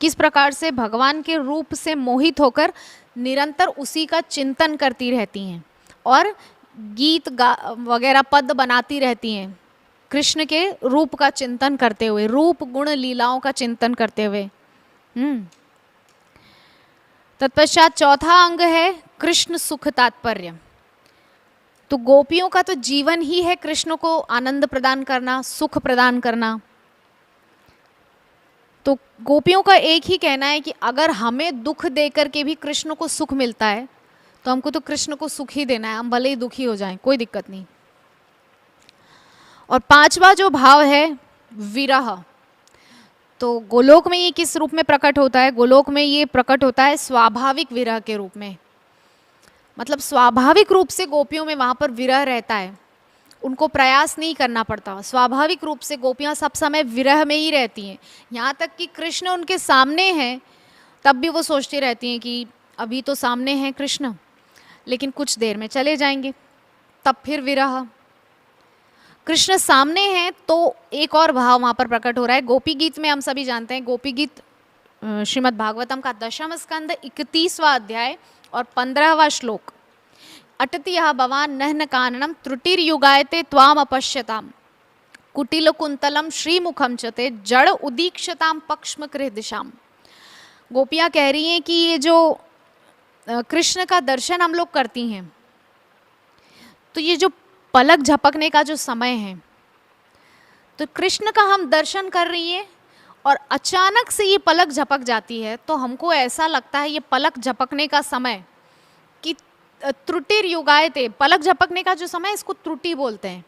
Speaker 1: किस प्रकार से भगवान के रूप से मोहित होकर निरंतर उसी का चिंतन करती रहती हैं और गीत वगैरह पद बनाती रहती हैं कृष्ण के रूप का चिंतन करते हुए, रूप गुण लीलाओं का चिंतन करते हुए। तत्पश्चात चौथा अंग है कृष्ण सुख तात्पर्य। तो गोपियों का तो जीवन ही है कृष्ण को आनंद प्रदान करना, सुख प्रदान करना। तो गोपियों का एक ही कहना है कि अगर हमें दुख देकर के भी कृष्ण को सुख मिलता है तो हमको तो कृष्ण को सुख ही देना है, हम भले ही दुखी हो जाएं, कोई दिक्कत नहीं। और पांचवा जो भाव है विरह, तो गोलोक में ये किस रूप में प्रकट होता है? गोलोक में ये प्रकट होता है स्वाभाविक विरह के रूप में। मतलब स्वाभाविक रूप से गोपियों में वहाँ पर विरह रहता है, उनको प्रयास नहीं करना पड़ता। स्वाभाविक रूप से गोपियाँ सब समय विरह में ही रहती हैं। यहाँ तक कि कृष्ण उनके सामने हैं तब भी वो सोचती रहती हैं कि अभी तो सामने हैं कृष्ण, लेकिन कुछ देर में चले जाएंगे, तब फिर विरह। कृष्ण सामने हैं तो एक और भाव वहाँ पर प्रकट हो रहा है। गोपी गीत में हम सभी जानते हैं, गोपी गीत श्रीमद् भागवतम का 10वां स्कंद 31वां अध्याय और 15वां श्लोक। अटति यह भवान नहन काननम त्रुटिर्युगायते त्वाम अपश्यताम कुटिल कुंतलम श्रीमुखम चते जड़ उदीक्षताम पक्ष्म दिशाम। गोपियाँ कह रही हैं कि ये जो कृष्ण का दर्शन हम लोग करती हैं, तो ये जो पलक झपकने का जो समय है, तो कृष्ण का हम दर्शन कर रही हैं और अचानक से ये पलक झपक जाती है, तो हमको ऐसा लगता है ये पलक झपकने का समय कि त्रुटिर युगायते, पलक झपकने का जो समय है इसको त्रुटि बोलते हैं।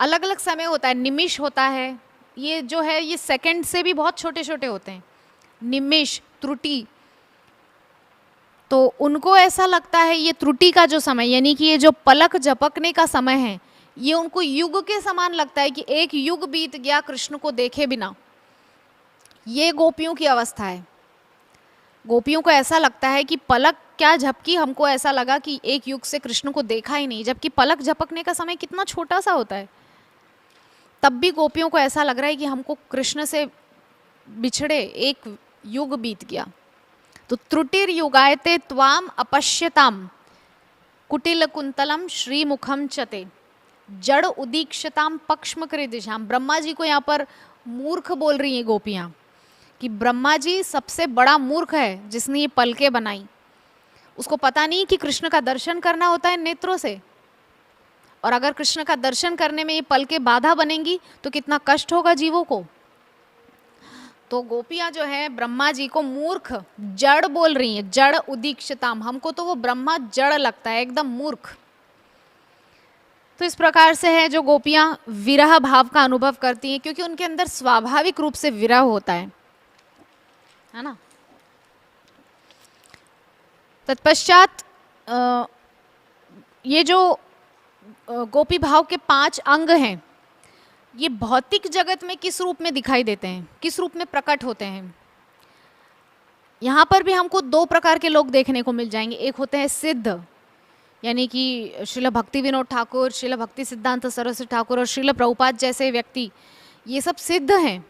Speaker 1: अलग अलग समय होता है, निमिष होता है, ये जो है ये सेकंड से भी बहुत छोटे छोटे होते हैं, निमिष त्रुटि। तो उनको ऐसा लगता है ये त्रुटि का जो समय, यानी कि ये जो पलक झपकने का समय है, ये उनको युग के समान लगता है कि एक युग बीत गया कृष्ण को देखे बिना। ये गोपियों की अवस्था है। गोपियों को ऐसा लगता है कि पलक क्या झपकी, हमको ऐसा लगा कि एक युग से कृष्ण को देखा ही नहीं, जबकि पलक झपकने का समय कितना छोटा सा होता है। तब भी गोपियों को ऐसा लग रहा है कि हमको कृष्ण से बिछड़े एक युग बीत गया। तो त्रुटिर युगायते त्वाम अपश्यताम कुटिल कुंतलम श्रीमुखम चते जड़ उदीक्षताम पक्ष्म दिशाम। ब्रह्मा जी को यहाँ पर मूर्ख बोल रही हैं गोपियाँ कि ब्रह्मा जी सबसे बड़ा मूर्ख है जिसने ये पलकें बनाई। उसको पता नहीं कि कृष्ण का दर्शन करना होता है नेत्रों से, और अगर कृष्ण का दर्शन करने में ये पलकें बाधा बनेंगी तो कितना कष्ट होगा जीवों को। तो गोपियाँ जो है ब्रह्मा जी को मूर्ख जड़ बोल रही हैं, जड़ उदीक्षताम। हमको तो वो ब्रह्मा जड़ लगता है, एकदम मूर्ख। तो इस प्रकार से है जो गोपियाँ विरह भाव का अनुभव करती हैं, क्योंकि उनके अंदर स्वाभाविक रूप से विरह होता है ना। तत्पश्चात ये जो गोपी भाव के 5 अंग हैं, ये भौतिक जगत में किस रूप में दिखाई देते हैं, किस रूप में प्रकट होते हैं। यहाँ पर भी हमको 2 प्रकार के लोग देखने को मिल जाएंगे। एक होते हैं सिद्ध, यानी कि श्रील भक्ति विनोद ठाकुर, श्रील भक्ति सिद्धांत सरस्वती ठाकुर और श्रील प्रभुपाद जैसे व्यक्ति, ये सब सिद्ध हैं।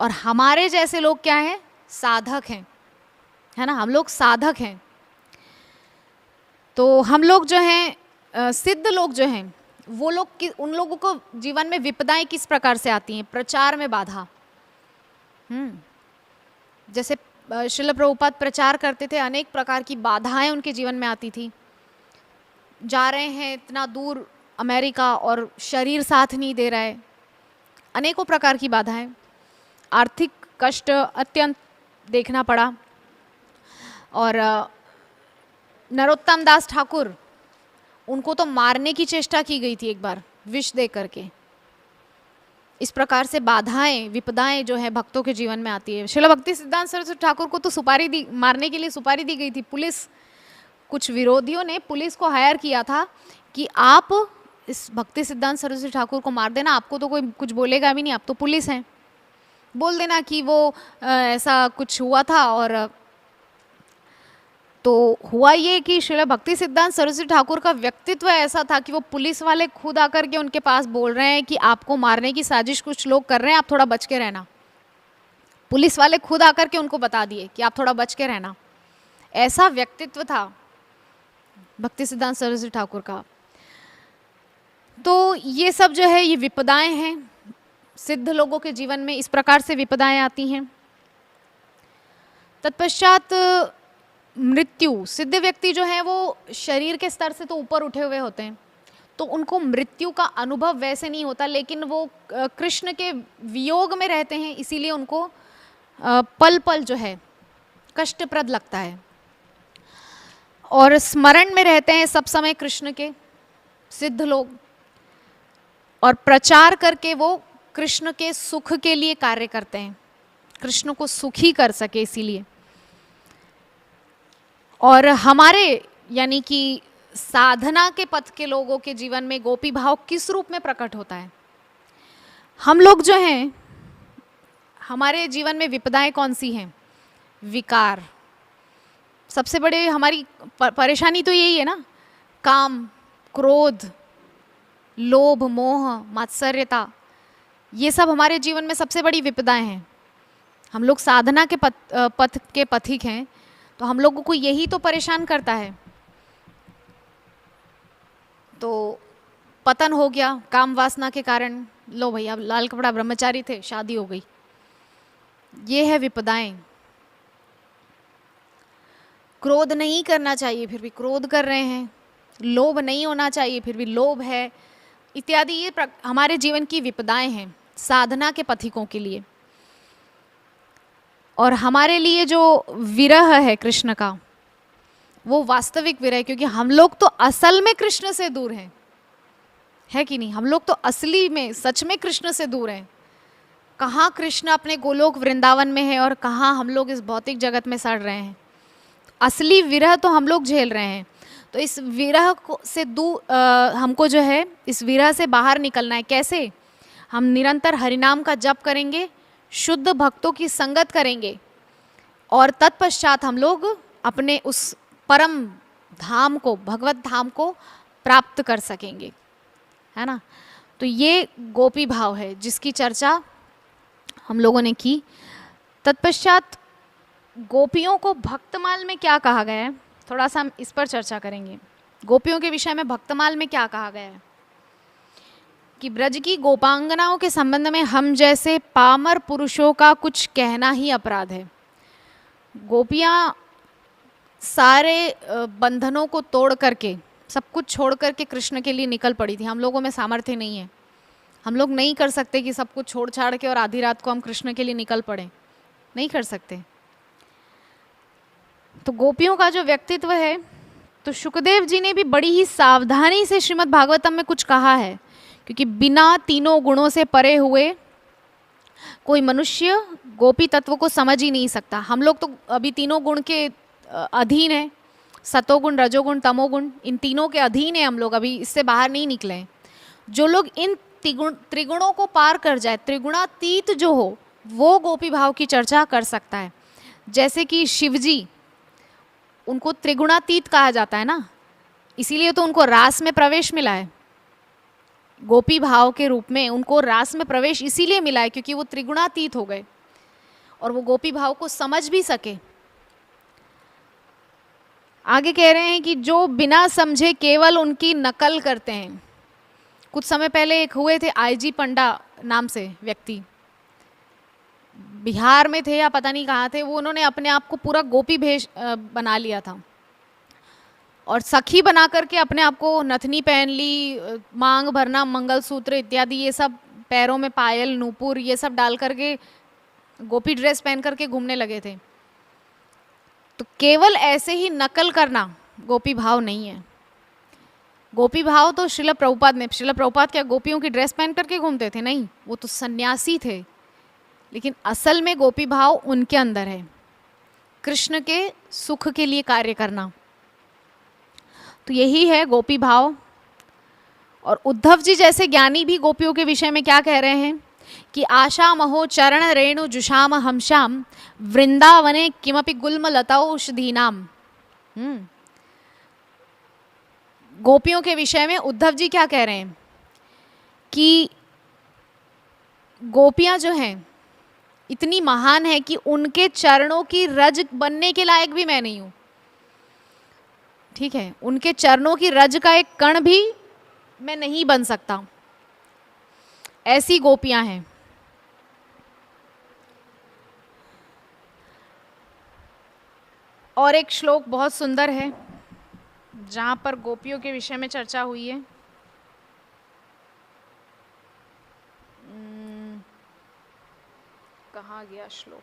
Speaker 1: और हमारे जैसे लोग क्या हैं? साधक हैं, है ना। हम लोग साधक हैं। तो हम लोग जो हैं सिद्ध लोग जो हैं, वो लोग उन लोगों को जीवन में विपदाएं किस प्रकार से आती हैं? प्रचार में बाधा। जैसे श्रील प्रभुपाद प्रचार करते थे, अनेक प्रकार की बाधाएं उनके जीवन में आती थी। जा रहे हैं इतना दूर अमेरिका और शरीर साथ नहीं दे रहा है, अनेकों प्रकार की बाधाएं, आर्थिक कष्ट अत्यंत देखना पड़ा। और नरोत्तम दास ठाकुर, उनको तो मारने की चेष्टा की गई थी एक बार विष दे करके। इस प्रकार से बाधाएं विपदाएं जो है भक्तों के जीवन में आती है। श्रील भक्ति सिद्धांत सरस्वती ठाकुर को तो सुपारी दी, मारने के लिए सुपारी दी गई थी। पुलिस कुछ विरोधियों ने पुलिस को हायर किया था कि आप इस भक्ति सिद्धांत सरस्वती ठाकुर को मार देना, आपको तो कोई कुछ बोलेगा भी नहीं, आप तो पुलिस हैं, बोल देना कि वो ऐसा कुछ हुआ था। और तो हुआ ये कि श्रील भक्ति सिद्धांत सरस्वती ठाकुर का व्यक्तित्व ऐसा था कि वो पुलिस वाले खुद आकर के उनके पास बोल रहे हैं कि आपको मारने की साजिश कुछ लोग कर रहे हैं, आप थोड़ा बच के रहना। पुलिस वाले खुद आकर के उनको बता दिए कि आप थोड़ा बच के रहना। ऐसा व्यक्तित्व था भक्ति सिद्धांत सरस्वती ठाकुर का। तो ये सब जो है ये विपदाएं हैं, सिद्ध लोगों के जीवन में इस प्रकार से विपदाएं आती हैं। तत्पश्चात मृत्यु, सिद्ध व्यक्ति जो है वो शरीर के स्तर से तो ऊपर उठे हुए होते हैं, तो उनको मृत्यु का अनुभव वैसे नहीं होता, लेकिन वो कृष्ण के वियोग में रहते हैं, इसीलिए उनको पल पल जो है कष्टप्रद लगता है, और स्मरण में रहते हैं सब समय कृष्ण के सिद्ध लोग, और प्रचार करके वो कृष्ण के सुख के लिए कार्य करते हैं, कृष्ण को सुखी कर सके इसीलिए। और हमारे यानी कि साधना के पथ के लोगों के जीवन में गोपी भाव किस रूप में प्रकट होता है? हम लोग जो हैं, हमारे जीवन में विपदाएं कौन सी हैं? विकार। सबसे बड़े हमारी परेशानी तो यही है ना, काम, क्रोध, लोभ, मोह, मात्सर्यता, ये सब हमारे जीवन में सबसे बड़ी विपदाएं हैं। हम लोग साधना के पथ के पथिक हैं, तो हम लोगों को यही तो परेशान करता है। तो पतन हो गया काम वासना के कारण, लो भैया लाल कपड़ा ब्रह्मचारी थे, शादी हो गई, ये है विपदाएं। क्रोध नहीं करना चाहिए फिर भी क्रोध कर रहे हैं, लोभ नहीं होना चाहिए फिर भी लोभ है, इत्यादि ये हमारे जीवन की विपदाएं हैं साधना के पथिकों के लिए। और हमारे लिए जो विरह है कृष्ण का, वो वास्तविक विरह, क्योंकि हम लोग तो असल में कृष्ण से दूर हैं, है कि नहीं? हम लोग तो असली में सच में कृष्ण से दूर हैं। कहाँ कृष्ण अपने गोलोक वृंदावन में है और कहाँ हम लोग इस भौतिक जगत में सड़ रहे हैं। असली विरह तो हम लोग झेल रहे हैं। तो इस विरह को से हमको जो है इस विरह से बाहर निकलना है। कैसे? हम निरंतर हरिनाम का जप करेंगे, शुद्ध भक्तों की संगत करेंगे, और तत्पश्चात हम लोग अपने उस परम धाम को, भगवत धाम को प्राप्त कर सकेंगे, है ना? तो ये गोपी भाव है जिसकी चर्चा हम लोगों ने की। तत्पश्चात गोपियों को भक्तमाल में क्या कहा गया है, थोड़ा सा हम इस पर चर्चा करेंगे। गोपियों के विषय में भक्तमाल में क्या कहा गया है कि ब्रज की गोपांगनाओं के संबंध में हम जैसे पामर पुरुषों का कुछ कहना ही अपराध है। गोपियाँ सारे बंधनों को तोड़ करके, सब कुछ छोड़ करके कृष्ण के लिए निकल पड़ी थी। हम लोगों में सामर्थ्य नहीं है, हम लोग नहीं कर सकते कि सब कुछ छोड़ छाड़ के और आधी रात को हम कृष्ण के लिए निकल पड़े, नहीं कर सकते। तो गोपियों का जो व्यक्तित्व है, तो शुकदेव जी ने भी बड़ी ही सावधानी से श्रीमद् भागवतम में कुछ कहा है, क्योंकि बिना तीनों गुणों से परे हुए कोई मनुष्य गोपी तत्व को समझ ही नहीं सकता। हम लोग तो अभी तीनों गुण के अधीन है, सतोगुण, रजोगुण, तमोगुण, इन तीनों के अधीन है हम लोग, अभी इससे बाहर नहीं निकले हैं। जो लोग इन त्रिगुणों को पार कर जाए, त्रिगुणातीत जो हो, वो गोपी भाव की चर्चा कर सकता है। जैसे कि शिवजी, उनको त्रिगुणातीत कहा जाता है ना, इसीलिए तो उनको रास में प्रवेश मिला है। गोपी भाव के रूप में उनको रास में प्रवेश इसीलिए मिला है क्योंकि वो त्रिगुणातीत हो गए और वो गोपी भाव को समझ भी सके। आगे कह रहे हैं कि जो बिना समझे केवल उनकी नकल करते हैं। कुछ समय पहले एक हुए थे आईजी पंडा नाम से व्यक्ति, बिहार में थे या पता नहीं कहाँ थे, वो उन्होंने अपने आप को पूरा गोपी भेष बना लिया था और सखी बना करके अपने आप को नथनी पहन ली, मांग भरना, मंगलसूत्र इत्यादि ये सब, पैरों में पायल, नूपुर, ये सब डाल करके गोपी ड्रेस पहन करके घूमने लगे थे। तो केवल ऐसे ही नकल करना गोपी भाव नहीं है। गोपी भाव तो श्रील प्रभुपाद ने, श्रील प्रभुपाद क्या गोपियों की ड्रेस पहन करके घूमते थे? नहीं, वो तो सन्यासी थे। लेकिन असल में गोपी भाव उनके अंदर है, कृष्ण के सुख के लिए कार्य करना। तो यही है गोपी भाव। और उद्धव जी जैसे ज्ञानी भी गोपियों के विषय में क्या कह रहे हैं कि आशा महो चरण रेणु जुषाम हमशाम वृंदावने किमपि गुल्म लताओषधीनाम। गोपियों के विषय में उद्धव जी क्या कह रहे हैं कि गोपियां जो हैं इतनी महान है कि उनके चरणों की रज बनने के लायक भी मैं नहीं हूं। ठीक है, उनके चरणों की रज का एक कण भी मैं नहीं बन सकता, ऐसी गोपियां हैं। और एक श्लोक बहुत सुंदर है जहां पर गोपियों के विषय में चर्चा हुई है। कहाँ गया श्लोक?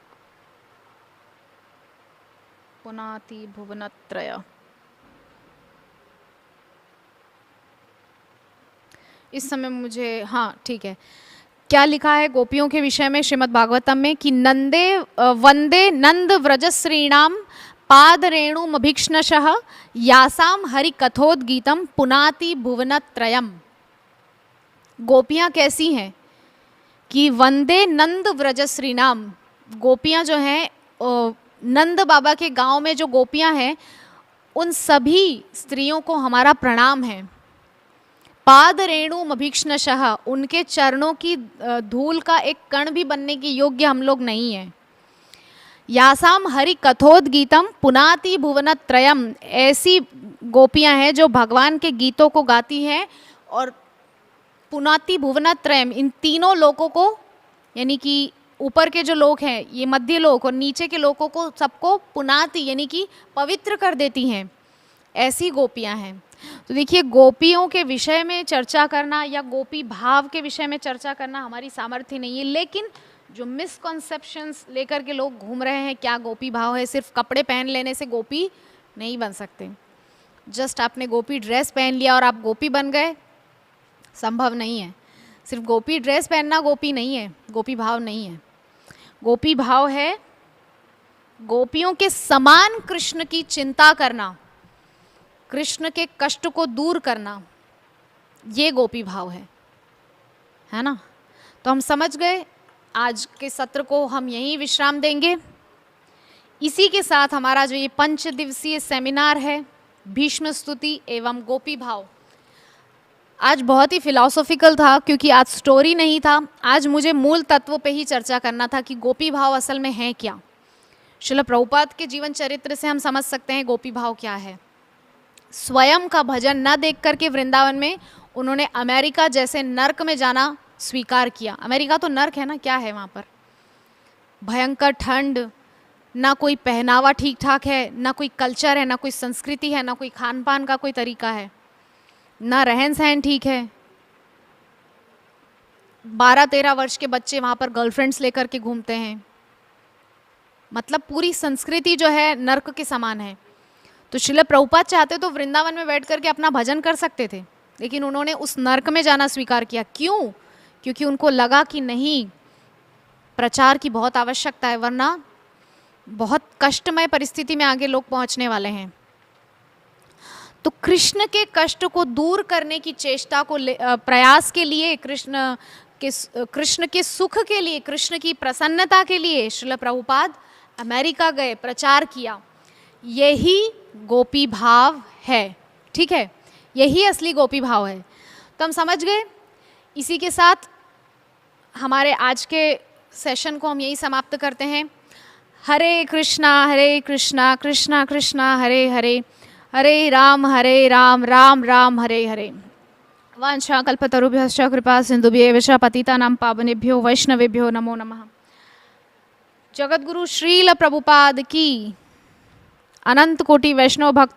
Speaker 1: पुनाति भुवनत्रय। इस समय मुझे, हाँ ठीक है, क्या लिखा है गोपियों के विषय में श्रीमद् भागवतम में कि नंदे वंदे नंद व्रजश्रीणाम पाद रेणुमभीक्ष्णशः यासाम हरि कथोद्गीतम पुनाति भुवनत्रयम। गोपियाँ कैसी हैं कि वंदे नंद व्रजश्रीणाम, गोपियाँ जो हैं नंद बाबा के गांव में जो गोपियाँ हैं उन सभी स्त्रियों को हमारा प्रणाम है। पाद रेणुमभीक्ष्णशः, उनके चरणों की धूल का एक कण भी बनने के योग्य हम लोग नहीं हैं। यासाम हरि कथोद्गीतम पुनाति भुवनत्रयम, ऐसी गोपियां हैं जो भगवान के गीतों को गाती हैं और पुनाति भुवनत्रयम, इन तीनों लोकों को, यानी कि ऊपर के जो लोग हैं ये मध्य लोक और नीचे के लोकों को सबको पुनाति यानी कि पवित्र कर देती हैं, ऐसी गोपियां हैं। तो देखिए, गोपियों के विषय में चर्चा करना या गोपी भाव के विषय में चर्चा करना हमारी सामर्थ्य नहीं है, लेकिन जो मिसकॉन्सेप्शंस लेकर के लोग घूम रहे हैं, क्या गोपी भाव है, सिर्फ कपड़े पहन लेने से गोपी नहीं बन सकते। जस्ट आपने गोपी ड्रेस पहन लिया और आप गोपी बन गए, संभव नहीं है। सिर्फ गोपी ड्रेस पहनना गोपी नहीं है, गोपी भाव नहीं है। गोपी भाव है गोपियों के समान कृष्ण की चिंता करना, कृष्ण के कष्ट को दूर करना, ये गोपी भाव है ना। तो हम समझ गए, आज के सत्र को हम यहीं विश्राम देंगे। इसी के साथ हमारा जो ये 5 दिवसीय सेमिनार है भीष्म स्तुति एवं गोपी भाव, आज बहुत ही फिलॉसॉफिकल था क्योंकि आज स्टोरी नहीं था। आज मुझे मूल तत्व पे ही चर्चा करना था कि गोपी भाव असल में है क्या। श्रील प्रभुपाद के जीवन चरित्र से हम समझ सकते हैं गोपी भाव क्या है। स्वयं का भजन न देख करके वृंदावन में उन्होंने अमेरिका जैसे नर्क में जाना स्वीकार किया। अमेरिका तो नर्क है ना, क्या है वहाँ पर? भयंकर ठंड, ना कोई पहनावा ठीक ठाक है, ना कोई कल्चर है, ना कोई संस्कृति है, ना कोई खान पान का कोई तरीका है, ना रहन सहन ठीक है। 12-13 वर्ष के बच्चे वहाँ पर गर्लफ्रेंड्स लेकर के घूमते हैं। मतलब पूरी संस्कृति जो है नर्क के समान है। तो श्रील प्रभुपाद चाहते तो वृंदावन में बैठ करके अपना भजन कर सकते थे, लेकिन उन्होंने उस नर्क में जाना स्वीकार किया। क्यों? क्योंकि उनको लगा कि नहीं, प्रचार की बहुत आवश्यकता है, वरना बहुत कष्टमय परिस्थिति में आगे लोग पहुंचने वाले हैं। तो कृष्ण के कष्ट को दूर करने की चेष्टा को प्रयास के लिए, कृष्ण के सुख के लिए, कृष्ण की प्रसन्नता के लिए श्रील प्रभुपाद अमेरिका गए, प्रचार किया। यही गोपी भाव है, ठीक है, यही असली गोपी भाव है। तो हम समझ गए। इसी के साथ हमारे आज के सेशन को हम यही समाप्त करते हैं। हरे कृष्णा कृष्णा कृष्णा हरे हरे, हरे राम राम राम हरे हरे। वांछा कल्पतरुभ्यश्च कृपा सिंधुभ्येव च पतितानां पावनेभ्यो वैष्णवेभ्यो नमो नमः। जगतगुरु श्रील प्रभुपाद की अनंत कोटि वैष्णव भक्त